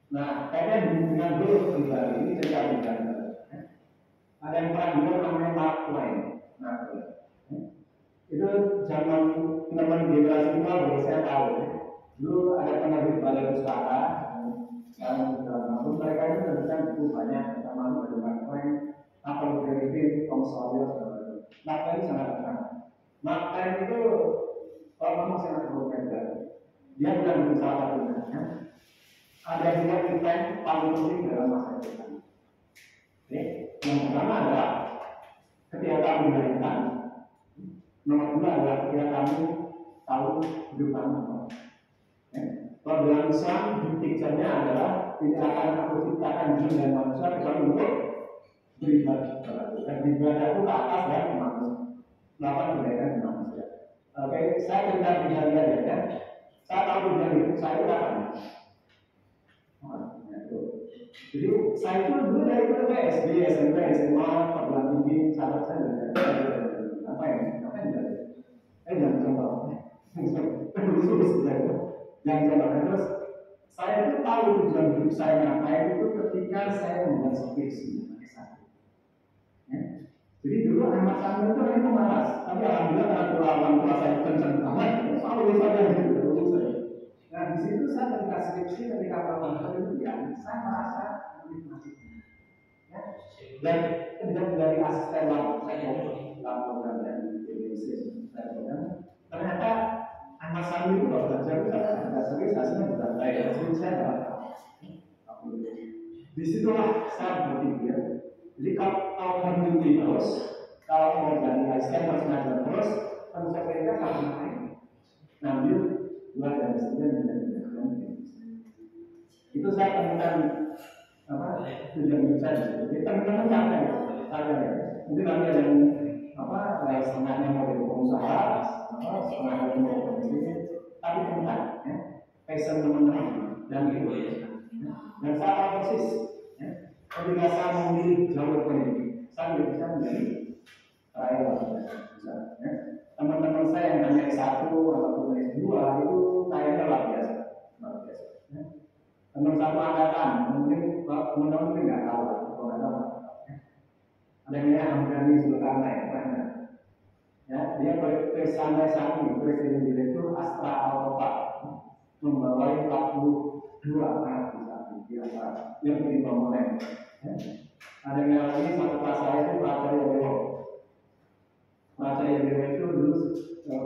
Nah, kayaknya dengan dulu pribadi ini cerita pribadi. Ada yang pernah bilang namanya Mark Twain. Nah, itu zaman teman generasi tua baru saya tahu. Dulu ada penerbit balai pustaka yang mereka itu menuliskan buku banyak, terutama dari Mark Twain, Apple Griffin, Tom Sawyer, Mark Twain sangat terkenal. Mark Twain itu kalau ngomong sangat berbeda. Dia bukan salah satunya. Ada dua event paling penting dalam masa depan. Yang pertama adalah ketika kamu dilahirkan. Nomor dua adalah ketika kamu tahu hidup kamu. Kalau dalam Islam, picture-nya adalah tidak akan aku ciptakan jin dan manusia kecuali untuk beribadah. Dan beribadah itu ke atas dan manusia. Melakukan kebaikan di manusia. Oke, saya cerita pribadi ya. Saya tahu pribadi saya itu apa? Jadi saya itu dulu dari SD, SMP, SMA, perguruan tinggi, sahabat saya dari apa ya? Apa yang dari? Jangan contoh. Yang contoh terus saya itu tahu tujuan hidup saya ngapain itu ketika saya membuat skripsi. Ya. Jadi dulu anak saya itu malas, tapi alhamdulillah karena orang tua saya kencang banget, selalu bisa gitu. Nah di situ saya ketika skripsi, ketika melakukan itu ya, saya merasa menikmatinya. Ya. Dan kemudian dari asisten saya dalam program dari Indonesia, ternyata anak saya itu kalau belajar itu tidak serius, hasilnya tidak baik. Hasilnya saya dapat. Disitulah saya berpikir. Jadi kalau meneliti terus, kalau mau jadi asisten harus belajar terus, konsekuensinya sama lain. Ngambil dua dari sekian dan itu saya temukan apa tujuan hidup saya. Jadi teman-teman capek, saya mungkin nanti ada yang apa setengahnya mau jadi pengusaha, apa setengahnya mau bisnis, tapi teman ya, passion teman-teman dan itu ya. Dan saya tahu persis, ya, ketika saya memilih jalur pendidik, saya tidak bisa menjadi rakyat bisa. Ya. Teman-teman saya yang hanya S1 atau S2 itu kayaknya luar biasa. Ya. Teman satu angkatan, mungkin teman-teman nggak tahu, kalau nggak tahu. Ada yang Hamdani Zulkarnain, ya, dia sampai saat ini presiden direktur Astra Alpha membawa 42 anak di antara yang bikin komponen. Ya. Ada yang lagi satu kelas saya itu Pracarya Dewa. Pracarya Dewa itu dulu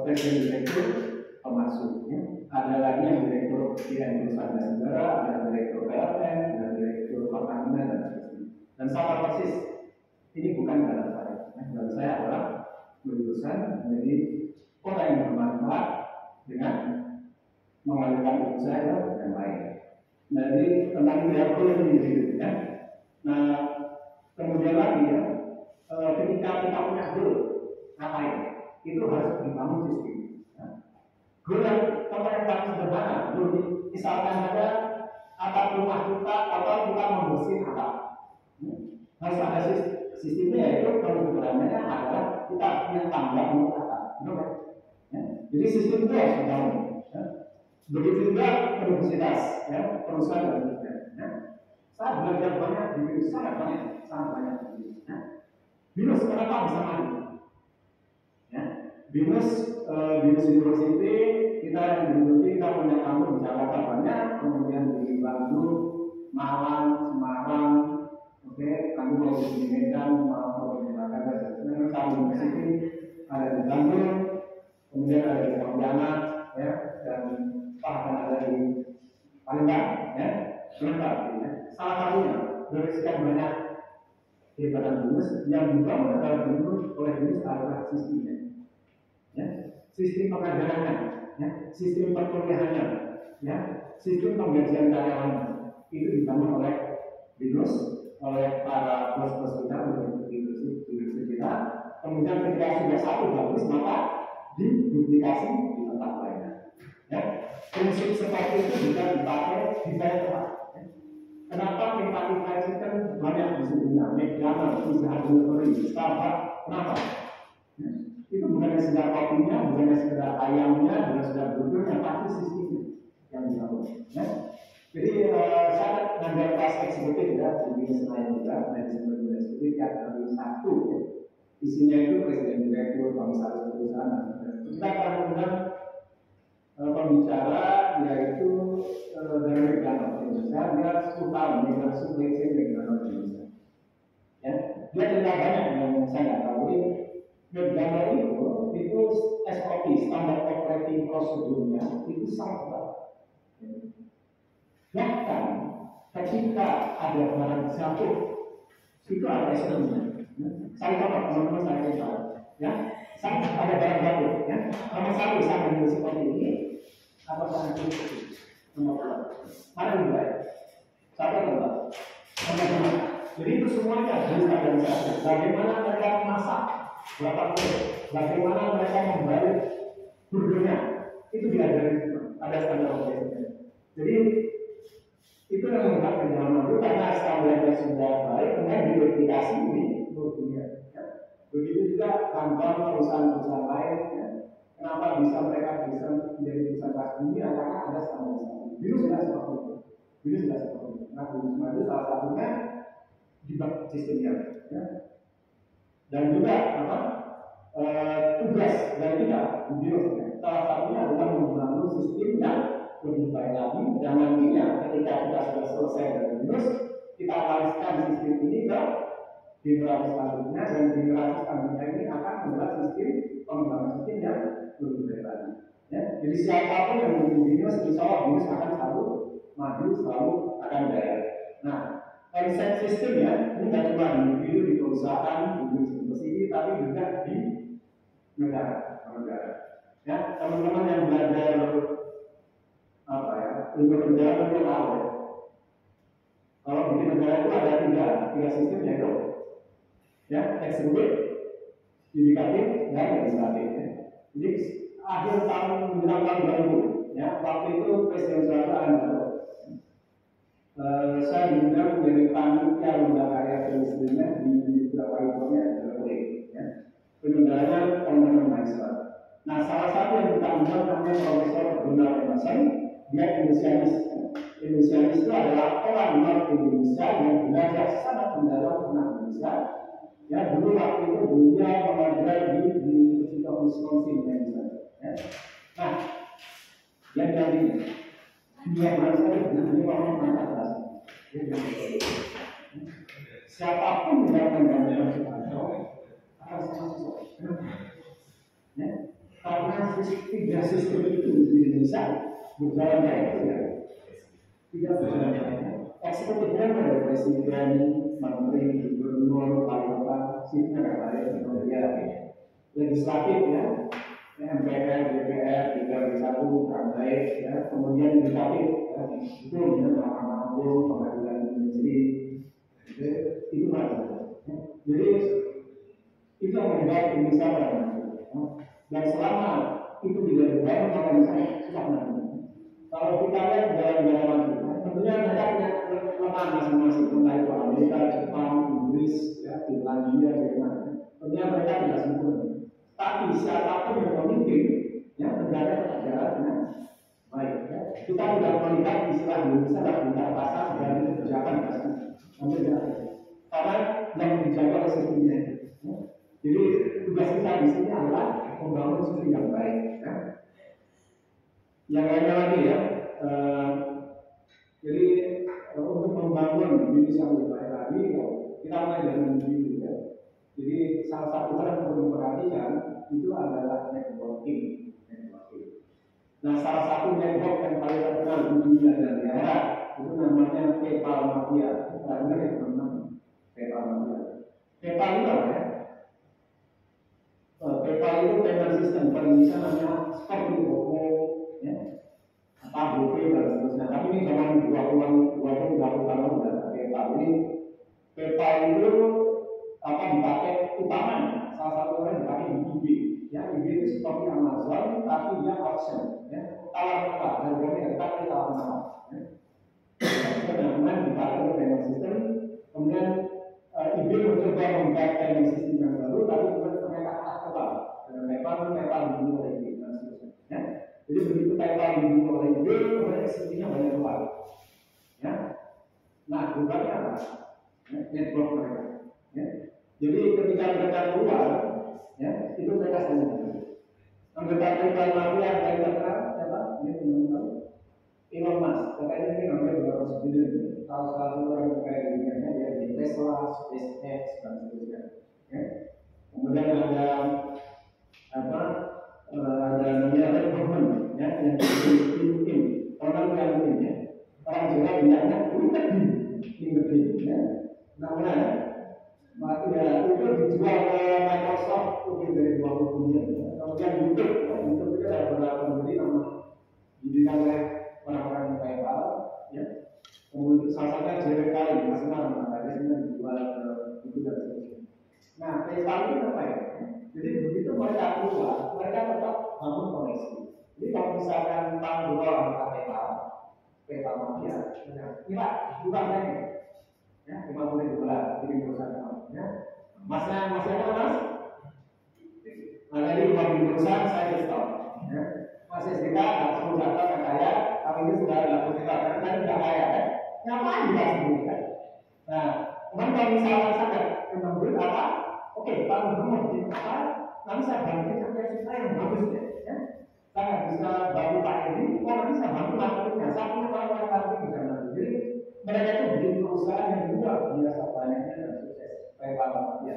presiden direktur pemasuk. Ya. Ada lagi yang direktur Perusahaan Negara, ada direktur PLN, ada direktur Pertamina dan sebagainya. Dan sama persis. Ini bukan dalam saya. Dalam saya adalah lulusan menjadi orang yang bermanfaat dengan mengalirkan ilmu saya dan lain. Nah, ini tentang dialog yang hidup ya. Nah, kemudian lagi ya, ketika kita punya goal, ngapain? Itu harus dibangun sistem. Ya. Goal yang paling sederhana, goal misalkan ada atap rumah kita atau kita membersihkan atap. Harus ada sistemnya yaitu kemudiannya adalah kita punya tambah untuk atap. Ya. Jadi sistem itu harus dibangun. Ya. Begitu juga universitas, ya, perusahaan dan sebagainya. Ya. Saya belajar banyak di BINUS, sangat banyak. Ya. BINUS kenapa bisa maju? Ya. BINUS University kita yang diikuti, kita punya kampus di Jakarta banyak, kemudian di Bandung, Malang, Semarang, oke, kami mau di Medan, mau di Jakarta, dan kami University ada di Bandung, kemudian ada di Pontianak, ya, dan bahkan ada di Palembang, ya, lengkap, ya. Salah satunya dari sekian banyak kegiatan BINUS yang dibangun adalah BINUS oleh BINUS adalah sistemnya, ya, sistem pengajarannya, ya, sistem perkuliahannya, ya, sistem penggajian karyawan itu dibangun oleh BINUS, oleh para bos-bos kita untuk BINUS kita. Kemudian ketika sudah satu bagus maka diduplikasi di tempat lainnya. Ya, prinsip seperti itu juga dipakai di banyak tempat. Ya. Kenapa Kentucky Fried Chicken banyak di dunia? McDonald's, Pizza Hut, Starbucks, kenapa? Ya. Itu bukan sekedar kopinya, bukan sekedar ayamnya, bukan sekedar burgernya, tapi sistemnya yang dibangun. Ya. Jadi saya mengambil kelas eksekutif ya di Senayan juga, manajemen eksekutif yang dari satu. Ya. Isinya itu presiden direktur, komisaris perusahaan. Kita akan mengundang pembicara yaitu dari McDonald's Indonesia. Dia 10 tahun di supply chain McDonald's Indonesia. Ya, dia cerita banyak yang saya nggak tahu. McDonald's itu SOP, standar operating procedure-nya itu sangat baik. Bahkan ketika ada barang jatuh, itu ada SOP-nya. Saya contoh teman-teman saya contoh, ya, saya ada barang jatuh, ya, nomor satu saya ambil seperti ini, atau saya ambil nomor dua, mana yang baik? Satu atau dua? Nomor dua. Jadi itu semuanya harus standarisasi. Bagaimana mereka memasak, berapa kilo, bagaimana mereka membalik burgernya, itu diajarin semua. Ada standar operasinya. Jadi itu yang membuat pengalaman itu karena standarnya sudah baik, kemudian diduplikasi di dunia. Ya. Begitu juga kantor perusahaan-perusahaan lain. Ya. Kenapa bisa mereka bisa menjadi perusahaan kelas dunia? Karena ada standarisasi. BINUS sudah seperti itu. BINUS sudah seperti itu. Nah, BINUS itu salah satunya di sistemnya. Ya. Dan juga apa? Tugas dari kita di BINUS. Ya. Salah satunya adalah membangun sistem yang lebih baik lagi. Dan nantinya ketika kita sudah selesai dari BINUS, kita wariskan sistem ini ke generasi selanjutnya, dan generasi selanjutnya ini akan membuat sistem pengembangan sistem yang lebih baik lagi. Ya, jadi siapapun yang memiliki BINUS, insya Allah BINUS akan selalu maju, selalu akan jaya. Nah, konsep sistemnya ini tidak cuma di individu, di perusahaan, di universitas, tapi juga di negara. Ya, teman-teman yang belajar apa ya, ilmu negara itu tahu ya. Kalau di negara itu ada tiga sistem yaitu ya, eksekutif, yudikatif, dan legislatif. Ya. Jadi akhir tahun menjelang tahun 2000, ya, waktu itu Presiden Soeharto ada. Saya diundang menjadi panitia lembaga karya presidennya di beberapa eventnya ada ya. Penyelenggaranya teman-teman mahasiswa. Nah, salah satu yang kita undang namanya Profesor Donald Emerson. Dia Indonesianis. Indonesianis itu adalah orang luar Indonesia yang belajar sangat mendalam tentang Indonesia. Ya, dulu waktu itu dia mengajar di University of Wisconsin, ya. Nah, yang tadi dia belajar di orang atas. Siapapun yang mengajar Soeharto akan masuk. Ya, karena tiga sistem itu di Indonesia berjalan baik, ya. Tidak berjalan baik. Eksekutifnya ada presiden, menteri, gubernur, wali kota, sistemnya nggak baik, kemudian legislatif ya, MPR, DPR, juga satu kurang baik, ya. Kemudian yudikatif, ya. Itu dengan Mahkamah Agung, Pengadilan Negeri, itu mana? Jadi itu yang membuat Indonesia pada dan selama itu tidak dibangun maka misalnya susah nanti. Kalau kita lihat negara-negara maju, tentunya mereka punya kelemahan masing-masing, entah itu Amerika, Jepang, Inggris, ya, Finlandia, Jerman. Tentunya mereka tidak sempurna. Tapi siapapun yang memimpin, ya, negara tetap jalan dengan baik. Ya. Kita tidak melihat istilah Indonesia adalah bintang pasar dari kebijakan pasar. Karena yang dijaga oleh sistemnya. Ya. Jadi tugas kita di sini adalah membangun studi yang baik. Ya. Yang lainnya lagi ya, jadi untuk membangun bisnis yang lebih baik lagi, ya, kita mulai dari dulu ya. Jadi salah satu hal yang perlu diperhatikan itu adalah networking. Nah, salah satu network yang paling terkenal di dunia dan di akhirat itu namanya PayPal Mafia. Karena ya teman-teman, PayPal Mafia. PayPal itu apa ya? PayPal itu payment system, pada misalnya seperti GoPay, ya, apa GoPay dan seterusnya. Tapi ini zaman 20 tahun sudah PayPal. Ini PayPal itu apa dipakai utamanya? Salah satu orang dipakai di eBay. Ya, eBay itu seperti Amazon, tapi dia auction. Ya, tawar-tawar, harganya kita tawar-tawar. Kemudian dipakai untuk payment system. Kemudian eBay mencoba membuat payment system yang baru, tapi kemudian mereka kalah total. Dan PayPal dibunuh oleh eBay dan seterusnya. Ya, jadi begitu PayPal dibunuh oleh eBay, kemudian existingnya banyak keluar. Ya, nah bukannya apa? Network mereka. Ya. Jadi ketika mereka keluar, ya itu mereka sendiri. Anggota PayPal Mafia yang paling terkenal siapa? Ini teman-teman. Elon Musk. Katanya ini hampir 200 bilion. Salah satu orang terkaya di dunia dia di Tesla, SpaceX dan seterusnya. Ya. Kemudian ada apa? Ada namanya Red Herman, ya yang tim orang yang ya. Orang Jawa bilangnya LinkedIn, ya. Namanya ya, itu dijual ke Microsoft lebih dari 20 miliar. Kemudian YouTube itu ada beberapa pembeli nama didirikan oleh orang-orang yang PayPal, ya. Kemudian salah satunya Jerry Kali, masih nama ada sebenarnya dijual ke itu dan seterusnya. Nah, PayPal ini apa ya? Jadi begitu mereka keluar, mereka tetap bangun koneksi. Jadi kalau misalkan tahun 2 orang PayPal Mafia, kira bukan lagi. Ya, 50 dolar bikin perusahaan kamu. Ya, masnya apa mas? Nah, tadi mau bikin perusahaan saya stop. Ya, masih sekitar nggak perlu jatuh ke kaya, kami ini sudah laku kita karena tadi nggak kaya kan? Ngapain juga sendiri kan? Nah, kemudian kalau misalnya saya memang duit apa? Oke, kalau mau bikin apa? Nanti saya bantuin sampai susah yang bagus ya. Saya nggak bisa bantu Pak Edi, kok nanti saya bantu marketingnya. Saya punya orang marketing bisa nanti. Jadi mereka itu bikin perusahaan yang luar biasa banyaknya dan sukses. PayPal ya.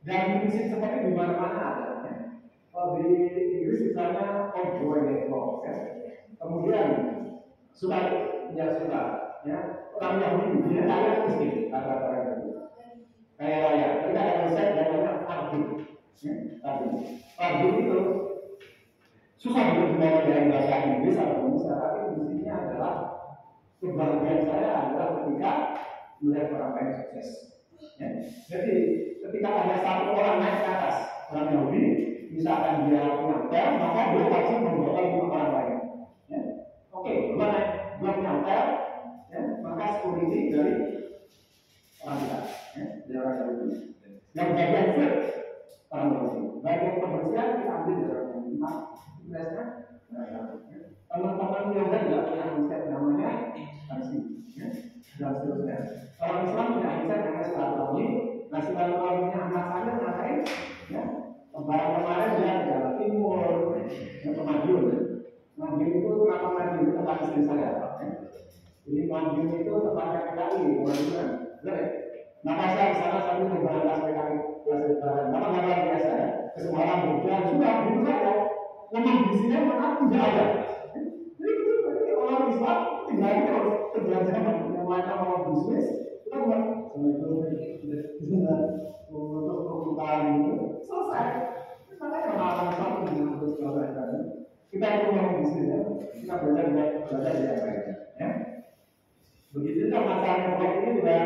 Dan bisnis seperti di mana-mana ada. Ya. Kalau di Inggris misalnya Outgoing Network. Ya. Kemudian suka ya orang Yahudi dia kaya miskin kata orang itu kaya raya. Kita ada konsep yang namanya Fardu. Ya, Fardu itu susah diterjemahkan dari bahasa Inggris atau Indonesia, tapi intinya adalah kebahagiaan saya adalah ketika melihat orang lain sukses. Ya. Jadi ketika ada satu orang naik ke atas orang Yahudi, misalkan dia punya hotel, maka dia wajib membawa 5 orang lain. Ya. Oke, dia punya hotel, ya, maka security dari orang kita, ya, dari orang Yahudi. Yang bagian food orang Yahudi, bagian pembersihan kita ambil dari orang Yahudi. Biasanya, teman-teman yang tidak punya konsep namanya sanksi, ya, dan seterusnya. Orang Islam punya konsep namanya silaturahmi. Nah, silaturahminya anak saya ngapain? Ya, kemarin dia ke Jawa Timur, ya, ke Madiun. Madiun itu kenapa Madiun itu tempat istri saya? Ya. Jadi Madiun itu tempatnya PKI, Madiun, benar ya? Maka saya di sana sambil membalas PKI, nama luar biasa ya. Kesemuanya berjalan juga, begitu saja. Memang di sini mana tidak ada. Jadi orang Islam tidak harus terjadi yang macam orang bisnis. Kita buat untuk perputaran itu selesai. Makanya orang Islam tidak harus belajar. Kita perlu orang bisnis ya. Kita belajar di Amerika. Ya. Begitu juga masalah network ini juga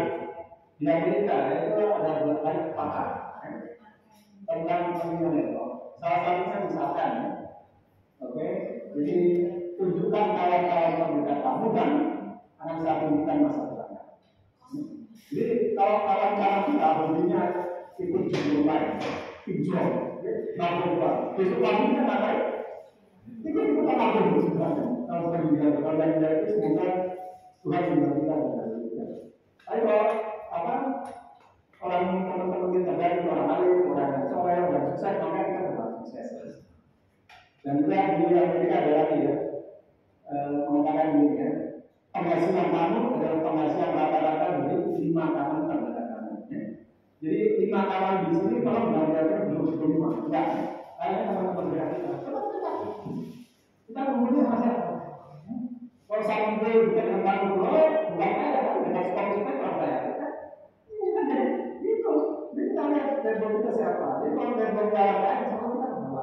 di Amerika itu ada banyak pakar tentang pentingnya network. Salah satunya misalkan. Oke, jadi tunjukkan kawan-kawan terdekat kamu dan akan saya tunjukkan masa depan. Jadi kalau kawan-kawan kita hobinya ikut judul lain, pinjol, narkoba, besok paginya ngapain? Ikut apa pun juga. Kalau pendidikan itu semoga Tuhan memberkati kita. Tapi kalau orang teman-teman kita dari orang lain, orang yang soleh, orang sukses, maka kita tetap sukses. Dan juga di Amerika ada lagi ya, mengatakan ini ya, penghasilan kamu adalah penghasilan rata-rata dari 5 tahun terhadap kamu. Ya. Jadi 5 tahun di sini kalau belanjanya belum 5, enggak. Kayaknya teman-teman kita, kita kemudian masih apa? Kalau saya ambil bukan 40 bukan ada kan dengan spek kalau saya kan itu jadi kita lihat dashboard kita siapa. Jadi kalau dashboard jalan lain sama kita kenapa?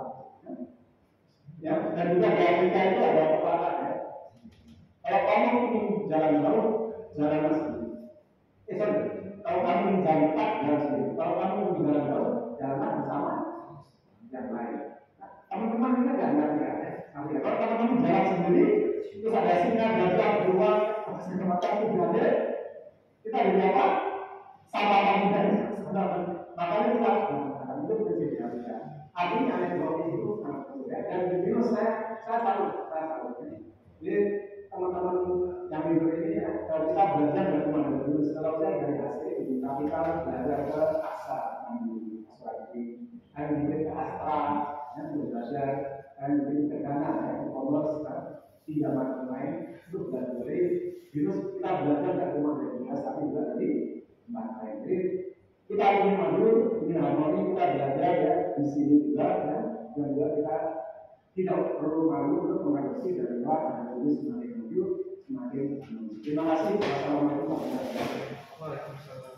Ya, dan juga di Amerika itu ada pepatah ya. Kalau kamu ingin jalan jauh, jalan sendiri. Sorry, kalau kamu ingin jalan cepat, jalan sendiri. Kalau kamu ingin jalan jauh, jalan bersama yang lain. Teman-teman ingat nggak ya? Kalau teman-teman jalan sendiri, terus ada sinyal gagal keluar, kesempatan itu berada, kita jadi apa? Sama kamu dari sebenarnya. Makanya kita harus mengatakan itu prinsip ya. Artinya ekonomi itu sangat berbeda. Dan di sini saya tahu. Jadi teman-teman yang hidup ini ya, kalau kita belajar dari mana dulu, kalau saya dari hasil, tapi kalau belajar ke Aksa, di Asuransi, dan mungkin ke Astra, yang belajar, dan mungkin ke Ghana, e-commerce, di zaman lain, itu belajar dari virus. Kita belajar dari mana dari tapi juga dari tempat lain. Jadi kita ingin maju, ingin harmoni, kita belajar ya di sini juga, ya, dan juga kita tidak perlu malu untuk mengadopsi dari luar dan jadi semakin maju, semakin maju. Terima kasih. Wassalamualaikum warahmatullahi wabarakatuh. Waalaikumsalam.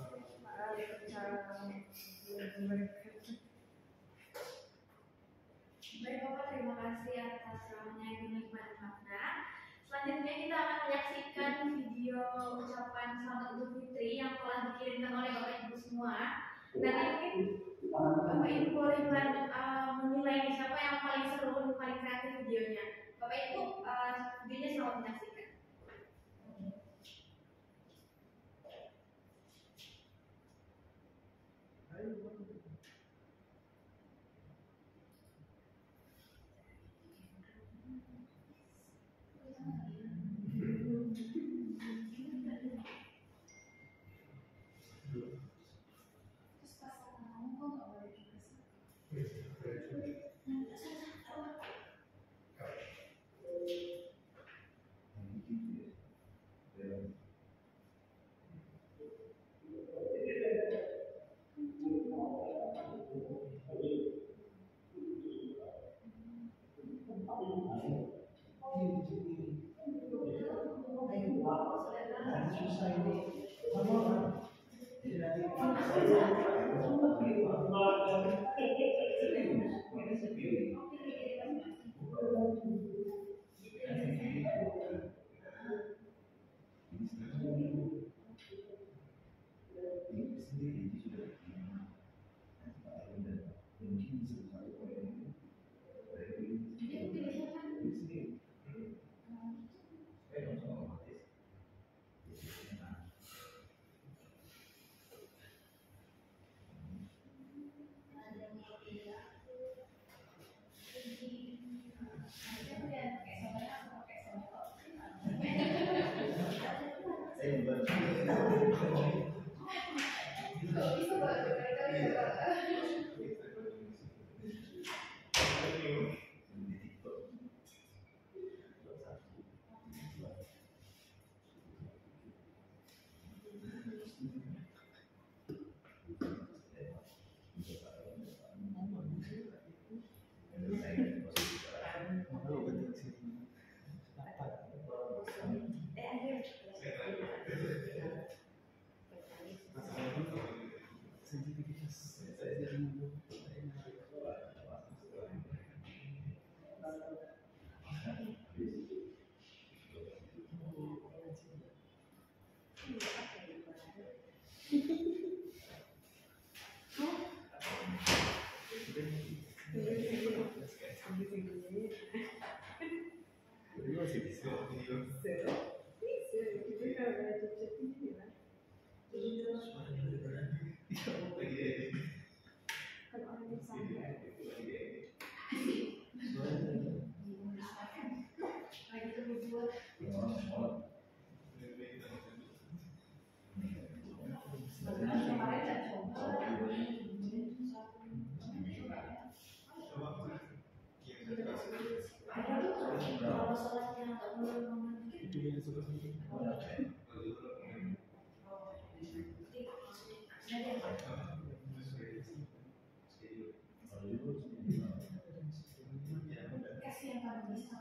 Baik Bapak, terima kasih atas ceramahnya yang penuh makna. Selanjutnya kita akan menyaksikan video ucapan selamat Idul Fitri yang telah dikirimkan oleh Bapak Ibu semua. Nanti mungkin Bapak Ibu boleh menilai siapa yang paling seru dan paling kreatif videonya. Bapak Ibu, videonya selamat menyaksikan. sholatnya nggak perlu ngomong kasih yang paling bisa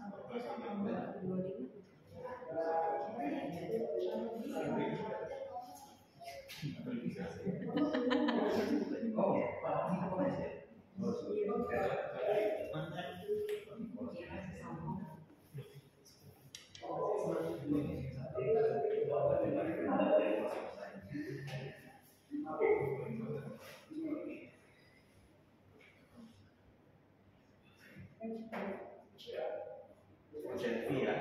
selfie ya.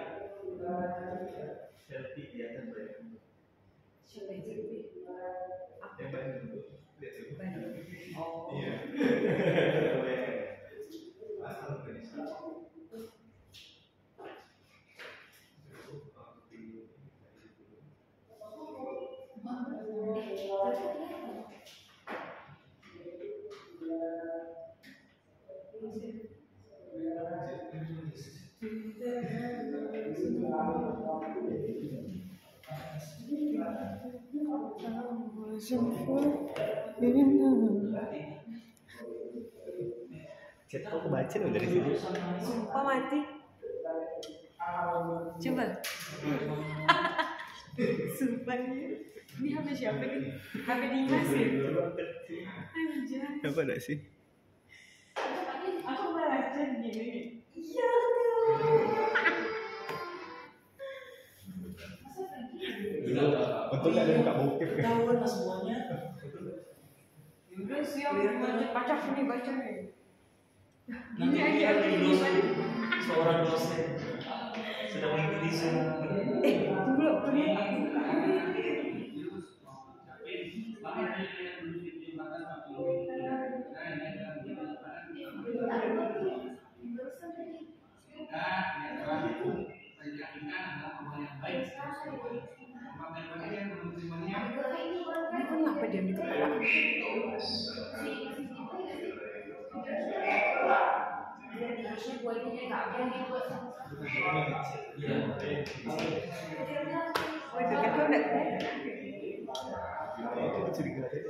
Selfie dia kan banyak. Oh. Iya. Chat kok kebaca loh dari sini. Sumpah mati. Coba. Sumpah nih. Ini HP siapa nih? HP Dimas ya? Anjir. Apa enggak sih? Aku baca gini. Iya. Betul ada yang tak bokep. Tahuan lah semuanya. Udah siap baca sini baca nih. Nanti Ini aja dosen, seorang dosen sedang mengikuti Zoom. tunggu ini. Kenapa dia di kepala? Waduh, kan kau enggak Curiga deh.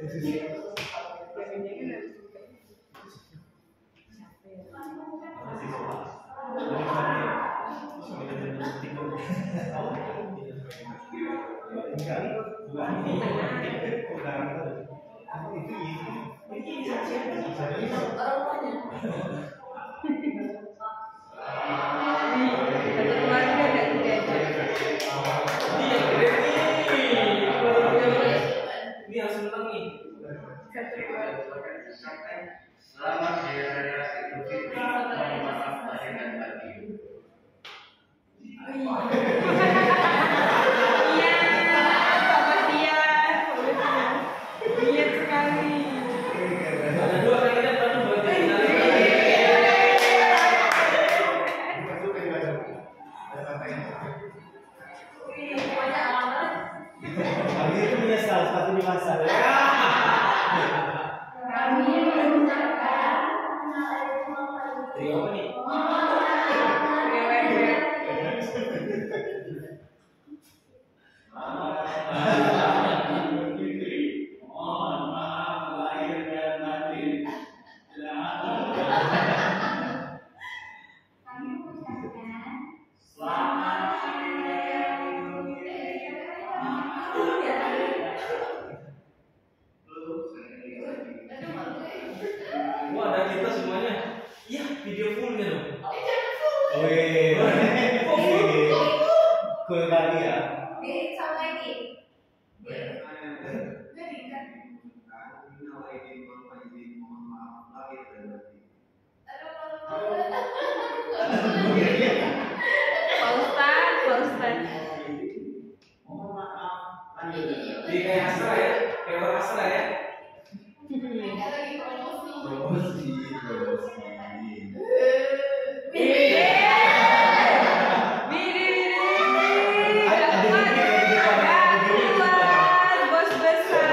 Ini harus menang nih. Selamat Hari Raya Idul Fitri. Mohon maaf lahir dan batin. Iya, Bapak Tian. Iya sekali. Ada dua kali kita baru berarti. Kami itu menyesal sepatu di masa. Kami mengucapkan Trio apa nih? Mohon maaf lahir dan batin. kami mengucapkan Selamat Hari Raya Idul Wah, ada kita semuanya. Iya, video fullnya dong. Oh iya. Cool kali ya. Di sama lagi. Pak Ustaz. Mohon maaf. Di kayak Astra ya, kayak orang Astra ya. Lagi promosi. Promosi. Bos besar.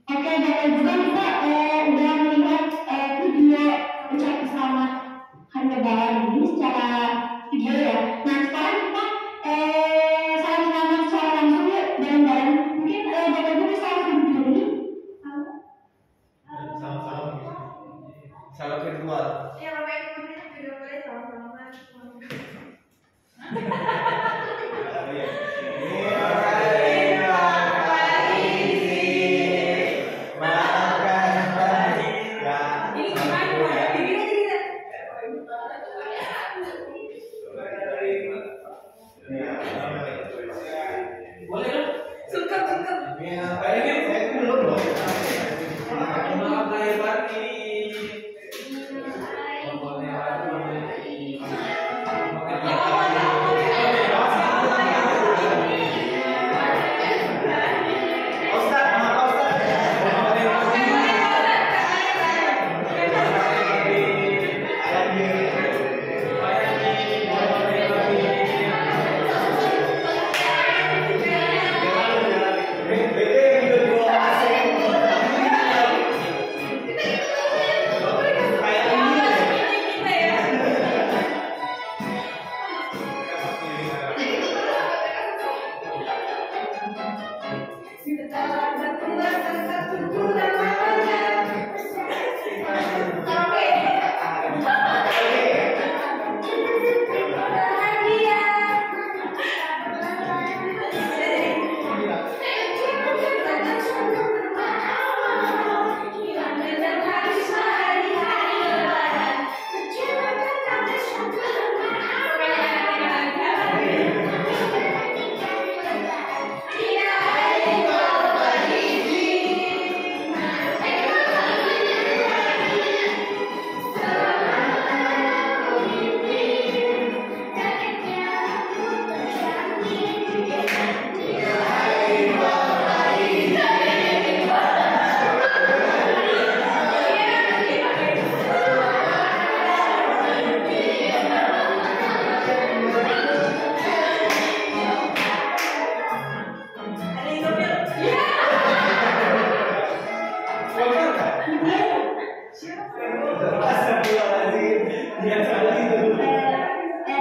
Oke, dan juga kita udah melihat video ucapan selamat Hari Lebaran ini secara video ya. Nah sekarang kita salam selamat secara langsung yuk bareng-bareng. Mungkin Bapak Ibu bisa langsung berdiri. Salam virtual. Ya Bapak Ibu juga boleh salam-salaman. Boleh dong? Sungkem. Selamat lahir batin.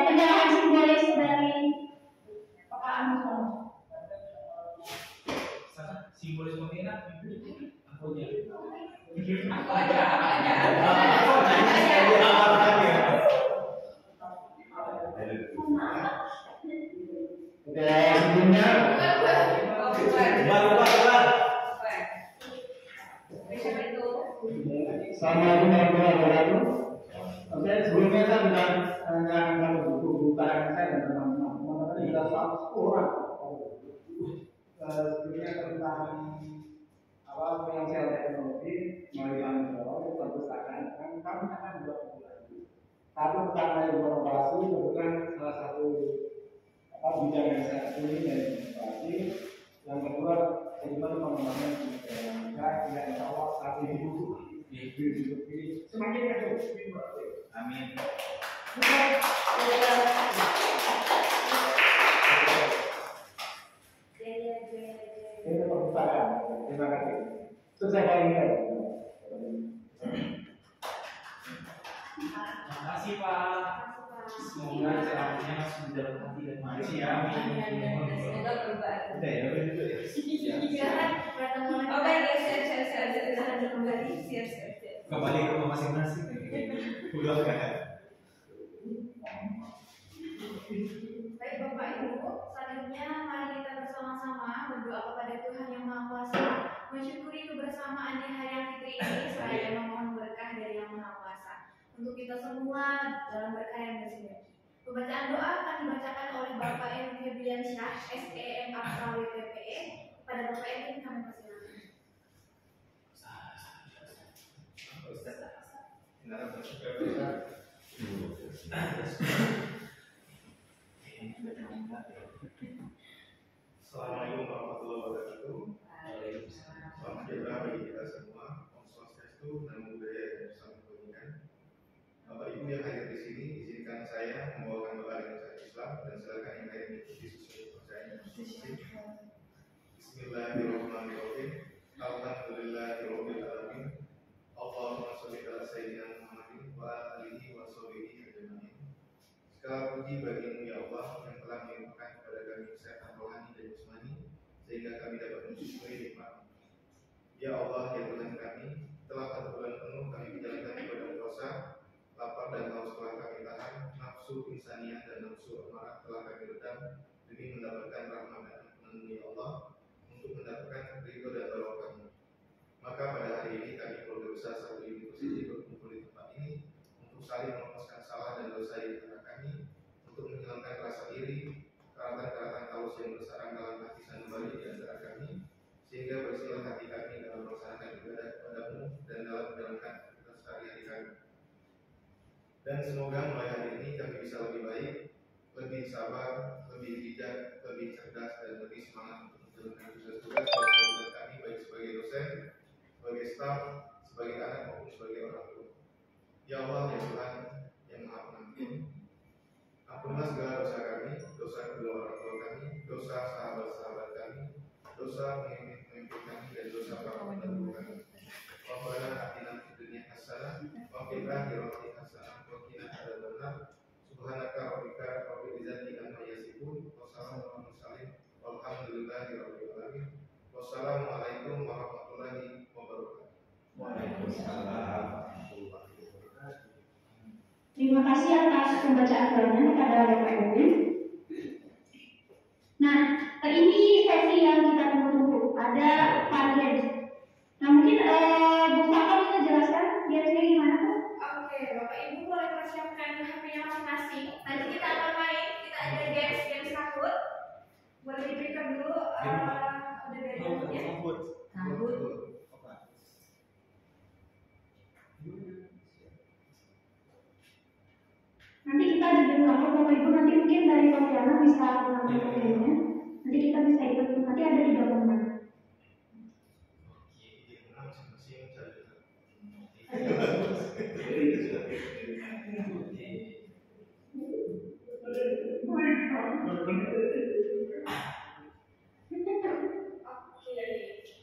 Penyerahan simbolis dari Bapak Anton. Simbolis pembina. Oke, sebelumnya Assalamualaikum warahmatullahi wabarakatuh. Oke, sebelumnya saya menyarankan buku karangan saya dan teman-teman kita 100 orang. Sebelumnya tentang finansial teknologi melalui tanggung jawab perpustakaan kan kami akan buat buku lagi. Satu tentang inovasi, kebetulan salah satu bidang yang saya pilih dari inovasi. Yang kedua, bagaimana pengembangan kita tidak insya Allah saat ini buku semakin kecil. Amin. Ini perpustakaan. Terima kasih. Sukses hari ini. Terima kasih Pak. Semoga ceramahnya sudah berhenti dan mati ya. Semoga berubah. Udah ya, udah dulu ya. Siap. Kembali ke rumah masing-masing. Udah kan. Baik Bapak Ibu, selanjutnya mari kita bersama-sama berdoa kepada Tuhan Yang Maha Kuasa, mensyukuri kebersamaan di hari yang fitri ini, seraya memohon berkah dari Yang Maha Kuasa untuk kita semua dalam berkah yang bersinergi. Pembacaan doa akan dibacakan oleh Bapak M. Febriansyah, SEM Akra WPPE. Pada Bapak M kami persilakan. wabarakatuh. Salam sejahtera bagi kita semua. Om Swastiastu, Namo Buddhaya, dan salam kebajikan. Bapak Ibu yang hadir di sini, izinkan saya membawakan doa dengan cara Islam dan silakan yang lain mengikuti sesuai kepercayaan masing-masing. Bismillahirrahmanirrahim. Alhamdulillahirabbil alamin. Allahumma shalli ala sayyidina Muhammadin wa alihi wa sahbihi ajmain. Segala puji bagimu ya Allah yang telah melimpahkan kepada kami kesehatan rohani dan jasmani sehingga kami dapat mensyukuri nikmat. Ya Allah ya Tuhan kami, telah 1 bulan penuh kami menjalankan ibadah puasa, lapar dan haus telah kami tahan, nafsu insaniah dan nafsu amarah telah kami redam demi mendapatkan rahmat dan ampunan ya Allah, untuk mendapatkan ridho dan barokah-Mu. Maka pada hari ini kami keluarga besar satu universitas berkumpul di tempat ini untuk saling melepaskan salah dan dosa di antara kami, untuk menghilangkan rasa iri, karatan-karatan halus yang bersarang dalam hati sanubari di antara kami, sehingga bersihlah hati kami dalam melaksanakan ibadah kepada-Mu dan dalam menjalankan aktivitas sehari-hari kami. Dan semoga mulai hari ini kami bisa lebih baik, lebih sabar, lebih bijak, lebih cerdas, dan lebih semangat untuk menjalankan tugas-tugas dan kewajiban kami baik sebagai dosen, sebagai staf, sebagai anak maupun sebagai orang tua. Ya Allah ya Tuhan yang Maha Pengampun, ampunlah segala dosa kami, dosa kedua orang tua kami, dosa sahabat-sahabat kami, dosa pemimpin kami, dan dosa para pendahulu kami. Rabbana atina fid dunya hasanah wa fil akhirati hasanah wa qina adzabannar. Subhanaka rabbika rabbil izzati amma yasifun wa salamun alal mursalin walhamdulillahi rabbil alamin. Wassalamualaikum warahmatullahi wabarakatuh. Waalaikumsalam. Terima kasih atas pembacaan doanya kepada Bapak Ibu. Nah, ini sesi yang kita tunggu-tunggu. Ada varian. Nah, mungkin Bu Faka bisa jelaskan biasanya gimana tuh? Oke, Bapak Ibu boleh persiapkan HP-nya masing-masing. Nanti kita akan main, kita ada games sahur. Boleh diberikan dulu ada gamenya. Sahur. Nanti kita diberi nomor Bapak Ibu, nanti mungkin dari Kopiana bisa mengambil gamenya. Nanti kita bisa ikut, nanti ada 3 momen.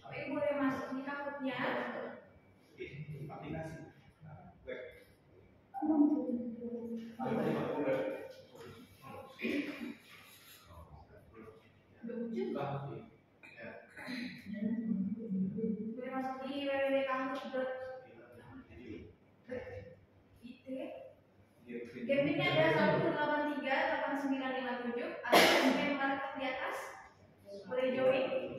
Oke, boleh masuk di kampusnya. Boleh masuk di www.kampus.it. Game ini ada 1838957 atau game market di atas. Boleh join.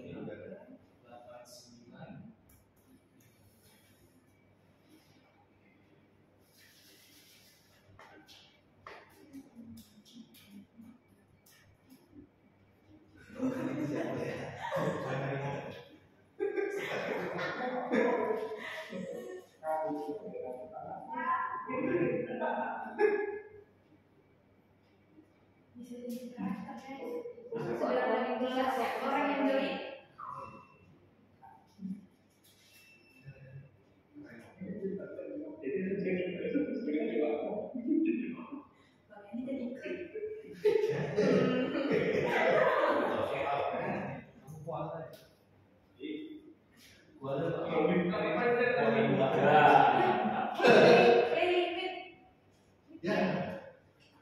Bisa dijelaskan guys. Sudah ada 12 orang yang join. Ini jadi klik.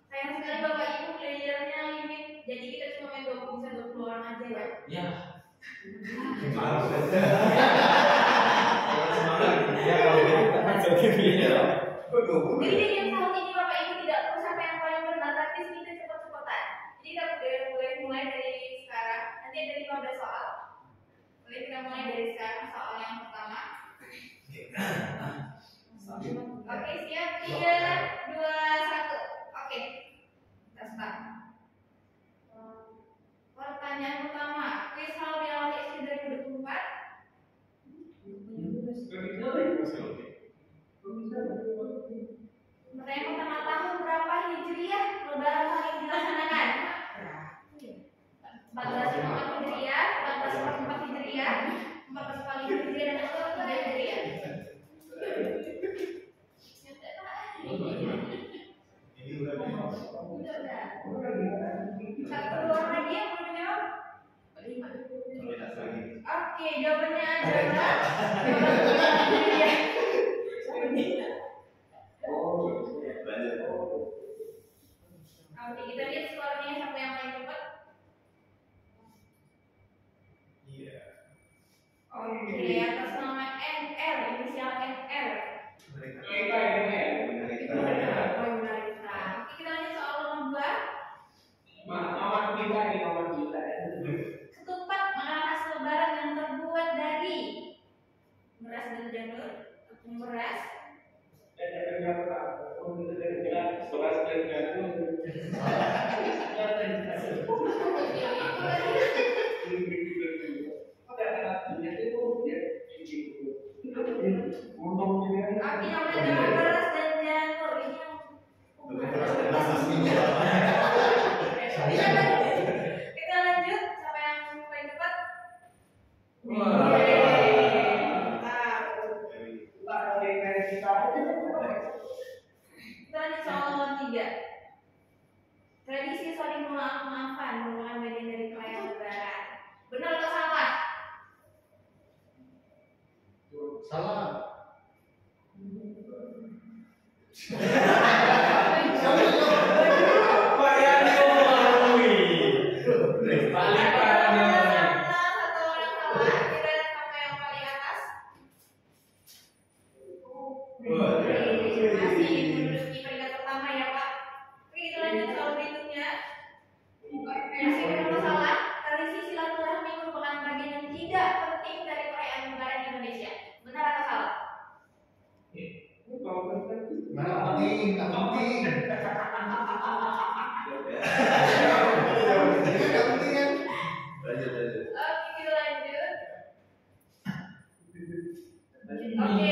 Sayang sekali Bapak Ibu playernya limit. Jadi kita cuma main 20 orang aja ya. Ya. Jadi yang tahun ini Bapak Ibu tidak perlu sampai yang paling benar, tapi kita cepat-cepatan. Jadi kita boleh mulai dari sekarang. Nanti ada 15 soal. Boleh kita mulai dari sekarang soal yang pertama. Oke, siap. 3, 2, 1. Oke. Kita start. Pertanyaan pertama, kuis hal biologi SD 2024. Pertanyaan pertama, tahun berapa Hijriah Lebaran paling dilaksanakan? 1444 Hijriah, 1444 Hijriah, Oke, jawabannya adalah Oke, kita lihat skornya siapa yang paling cepat. Iya. Oke, atas nama NR, inisial NR. Kita ini Itu benar. Oke, kita lanjut soal nomor 2. mama kita ini mama kita. Ketupat makanan khas Lebaran yang terbuat dari beras dan janur, tepung beras, Oke, yang adalah beras dan janur. Ini yang kita lanjut sampai yang paling cepat. Kita lanjut soal nomor 3. Tradisi saling maaf-maafan merupakan bagian dari perayaan Lebaran. Benar atau salah? Salah. Mana penting, tak penting. Tidak penting kan? Lanjut. Oke, kita lanjut. Oke,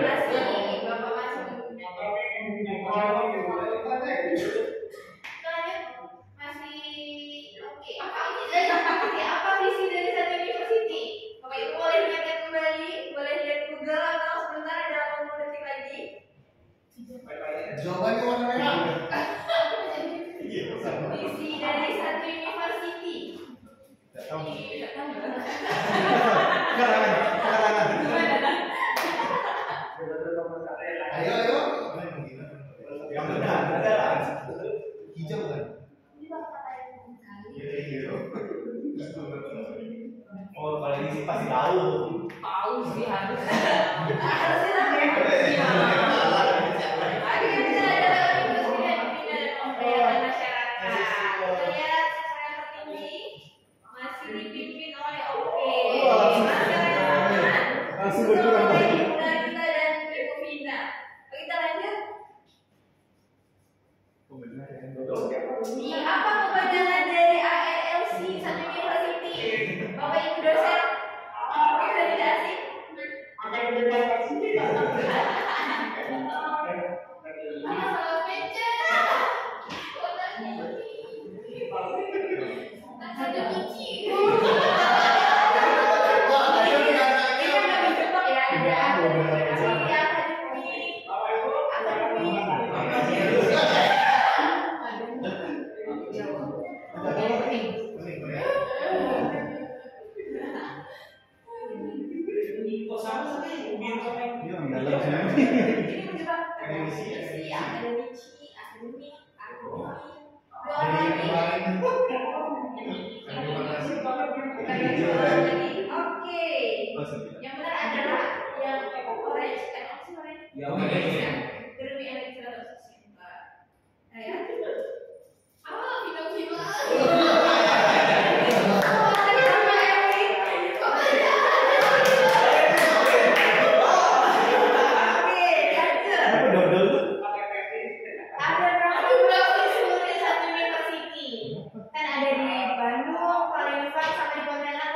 masih Bapak masih. Kita lanjut, masih. Oke, apa visi dari satu university? Bapak Ibu boleh lihat kembali, boleh lihat Google atau sebentar ada 80 detik lagi. Jawabannya warna merah. Visi dari satu university. Ayo. Yang benar adalah hijau kan? Oh, kalau ini sih pasti tahu. Tahu sih harus. Apa kepanjangan dari ARLC satu university? Bapak Ibu dosen, oke sudah tidak asing? Salah pencet. Ada kunci. Yang benar adalah yang orange and orange. Germi elektro ya. Kan ada di Bandung, Palembang, sampai di Pontianak,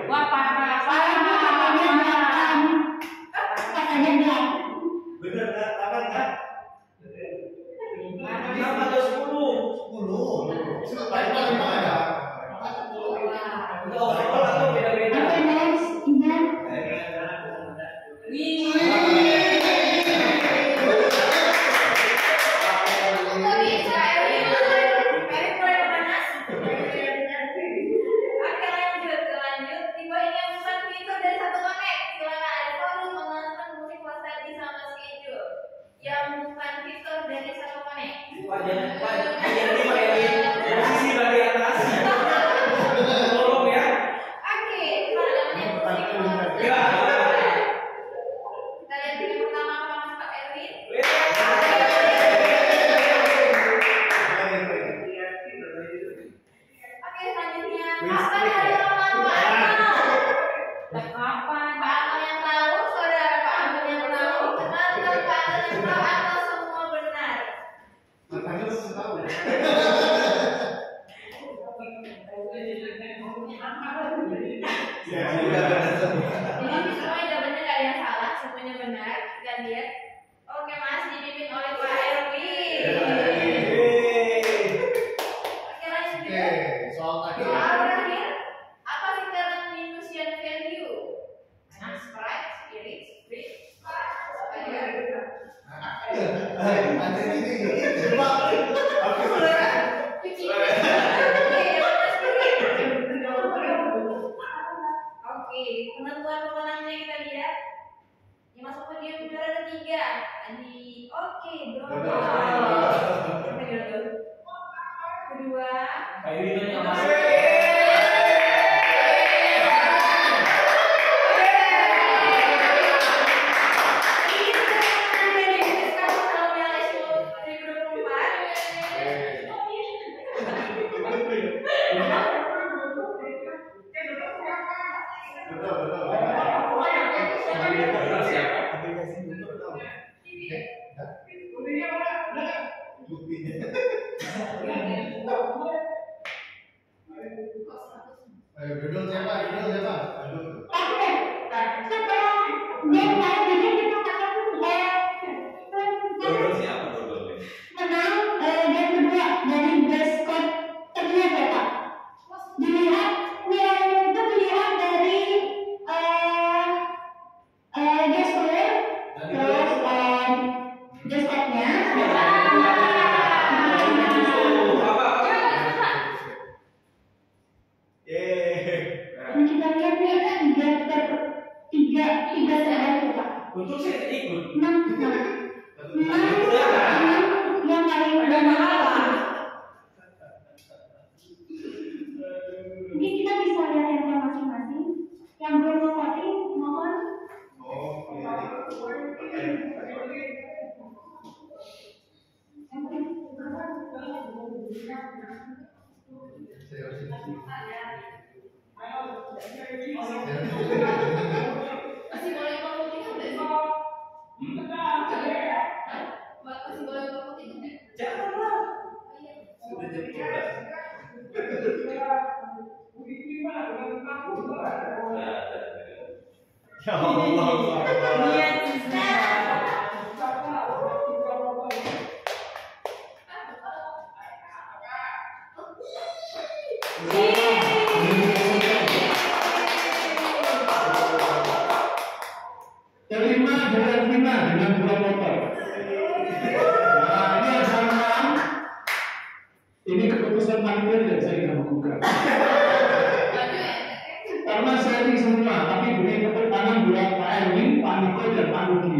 Wah, parah. Katanya bilang. Bener nggak? Apa nggak? Kenapa ada 10? 10. Paling mana? Enggak, orang tuh beda-beda. Oke, next, Iman. Wih. Kok bisa? Erin mulai panas. Oke, lanjut. Tiba ini yang bukan fitur dari satu connect. Silakan ada forum menonton musik Wasadi sama schedule. Yang bukan fitur dari satu connect. Pak, jangan ini Pak Erin. Posisi dari atas. Tolong ya. Oke, pada namanya musik Ya. Kita lihat yang pertama apa Mas Pak Erwin? Oke, selanjutnya kapan hari ulang tahun Pak Anton? Kapan? Pak Anton yang tahu, saudara Pak Anton yang tahu, teman-teman Pak Anton yang tahu atau semua benar? Makanya lu tahu. Ini semuanya jawabannya nggak ada yang salah, semuanya benar. Kita lihat. Oke, Mas dipimpin oleh Pak Erwin. Oke, lanjut Oke, ya. soal tadi. Soal terakhir, apa singkatan Minusian value? Sprite, spirit, sprit, Ada ini. Coba. Oke, penentuan pemenangnya kita lihat. Yang masuk ke dia juara ketiga. Adi. Oke, bro. Kedua. Pak Erin yang masuk. Duduk siapa? Oke, setelah dia tahu jadi kita Dodol siapa dodolnya? menang game kedua dari best score terlihat ya Pak. Dilihat nilainya itu dilihat dari guest score, terus guest score-nya kita lihat nih tiga terbaik Pak. Untuk saya ikut. Enam yang paling mungkin kita bisa lihat handphone masing-masing. Yang belum mau voting, mohon. Masih boleh ngomong itu nggak sih? Masih boleh ngomong itu nggak? Janganlah. Sudah jam 12. Ya Allah. Iya, Cisna. Terima dengan dua motor. Nah, ini yang saya menang. Ini keputusan panitia tidak saya ingin menggugat. Karena saya ini semua, tapi beri tepuk tangan buat Pak Erwin, Pak Niko, dan Pak Nugi.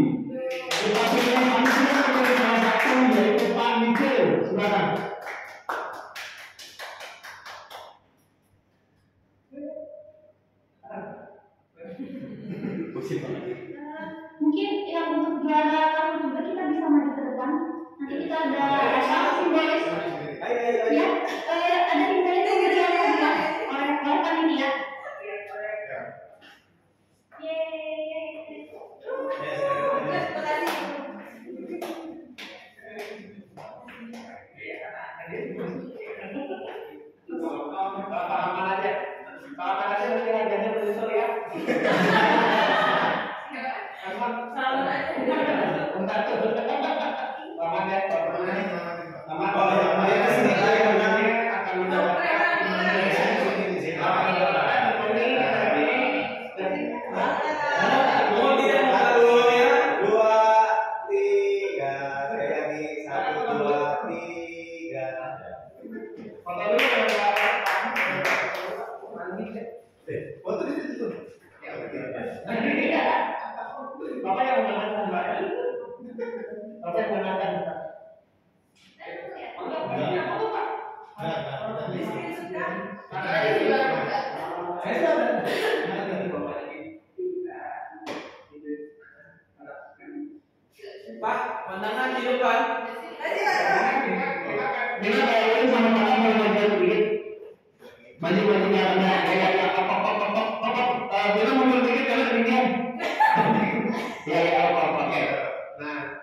Tetapi yang panitia adalah salah satu yaitu Pak Niko. Silakan. Mungkin yang untuk juara tahun juga kita bisa maju ke depan. Nanti kita ada simbolis. Ya, ada simbolis yang diberikan oleh panitia. Salaman aja latihan ganda berusul ya. Selalu aja. Bentar tuh. Lama ya, lama. Akan mendapatkan Bapak yang menangkan Mbak. Bapak yang menangkan. Pak, pandangan di depan. Bila bayar sama Bapak mau belajar sedikit. Maju-majunya ada kayak apa. Bila mau sedikit kalian ringan. Ya apa. Nah.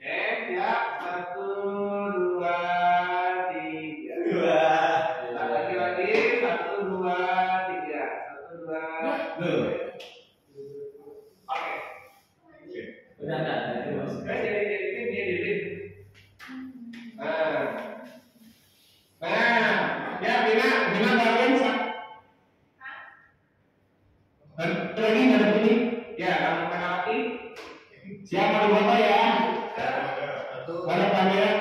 Oke, ya 1 2 3. Lagi 1 2 3. 1 2. Oke. Udah enggak? Ya Bina bangun lagi ada bunyi. Ya, kamu lagi. Siapa di bawah ya? Mana kamera?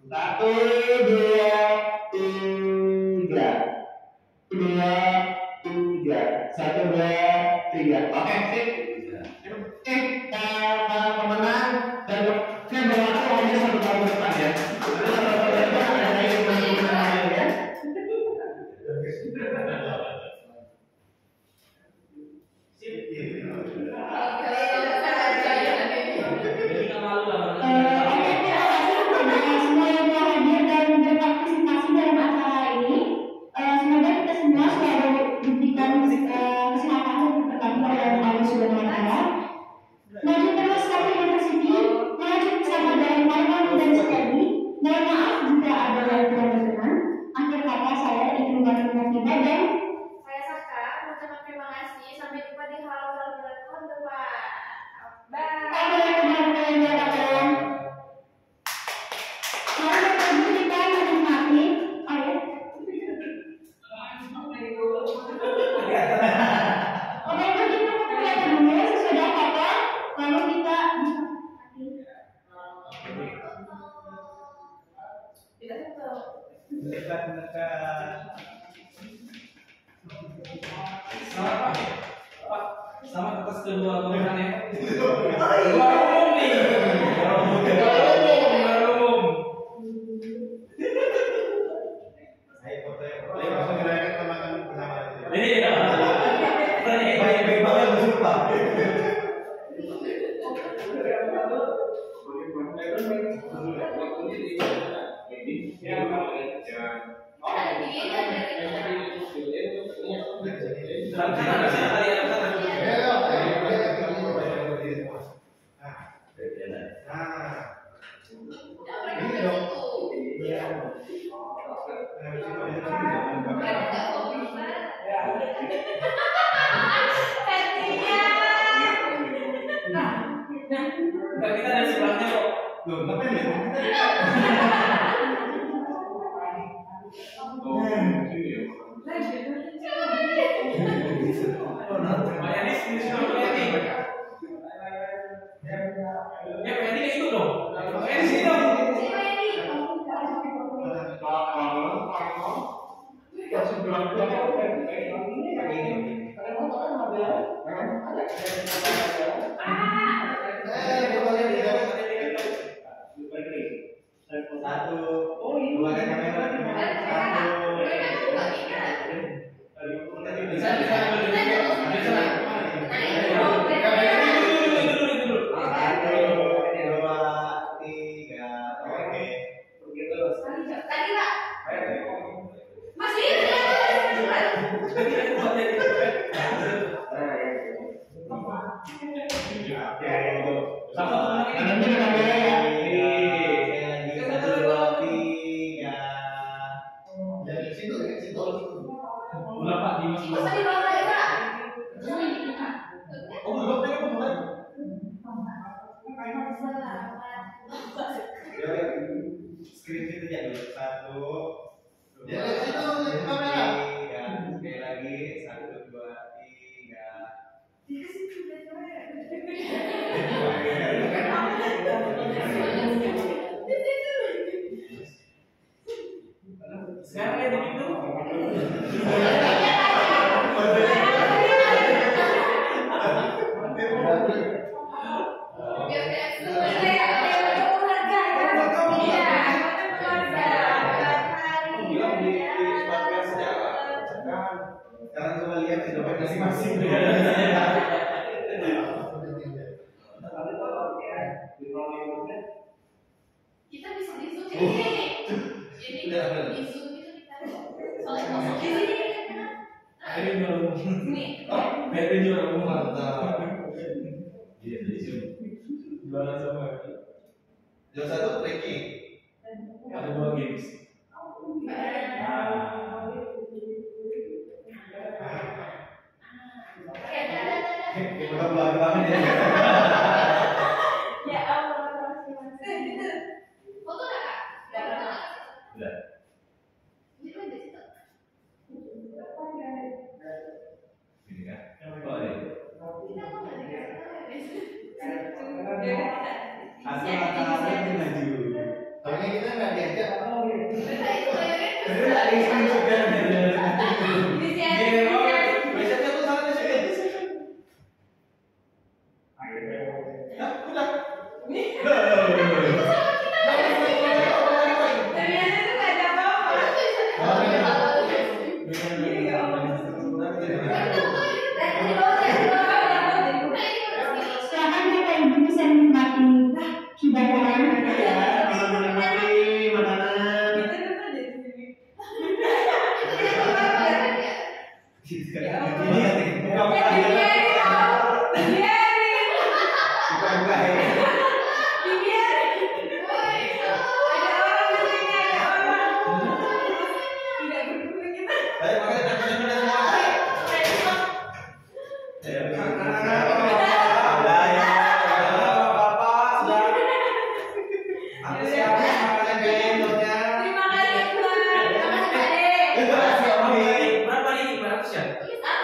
1 2 3. 2 3. 1 2 3. Oke, sip. Pemenang dan saya berlaku hanya 1 tahun depan ya. Selamat atas kedua pemenangnya. Kita dari sebelahnya kok. Loh, ngapain ya? Pak Dimas. Itu tadi bawa Eva. Oh, belum tadi aku mulai. Screen itu jadi 1, 2, Ya, lihat situ, lihat kamera. 3, sekali lagi 1, 2, 3. Sekarang kayak begitu. Sekarang coba lihat di dompet masing-masing. Kita bisa di zoom ini. Ini di zoom itu kita. Soalnya di sini kan. Ini juara umum. Nih. Ini juara umum. Mantap. Iya, di sini. Juara sama. Yang satu trekking. Ada 2 games. Udah mulai banget ya. Ya Allah, foto enggak, Kak? Udah. Ini kan di situ. Ini kan. Oh, iya. Kita kok enggak dikasih Asal acaranya maju. Tapi kita nggak diajak. Bener ada yang juga. Biasanya tuh salah di sini. Silakan Bapak Ibu bisa menikmati hidangan. Menikmati makanan. Baik, makanya teman-teman semua. Berapa ini 500 ya?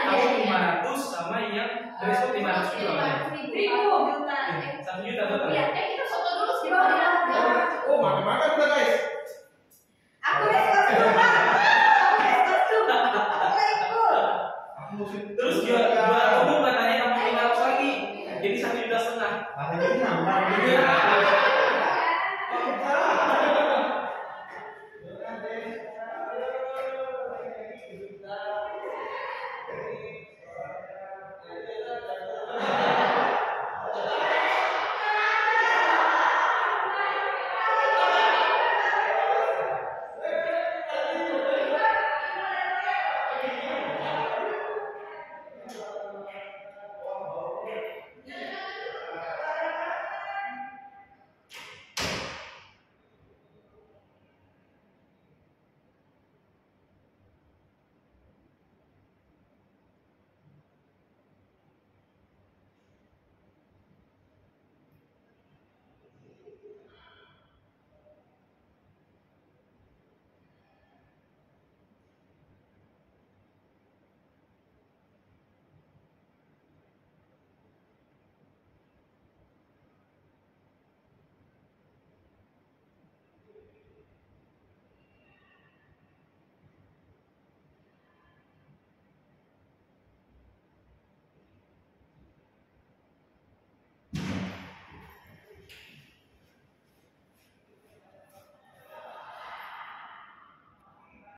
Aku 500 sama yang Resco 500 juga. 1 juta total. Kita foto dulu sih bawah. Oh, makan-makan udah guys. Aku Terus juara umum katanya tambah 500 lagi. Jadi 1,5 juta. Makanya ini nambah.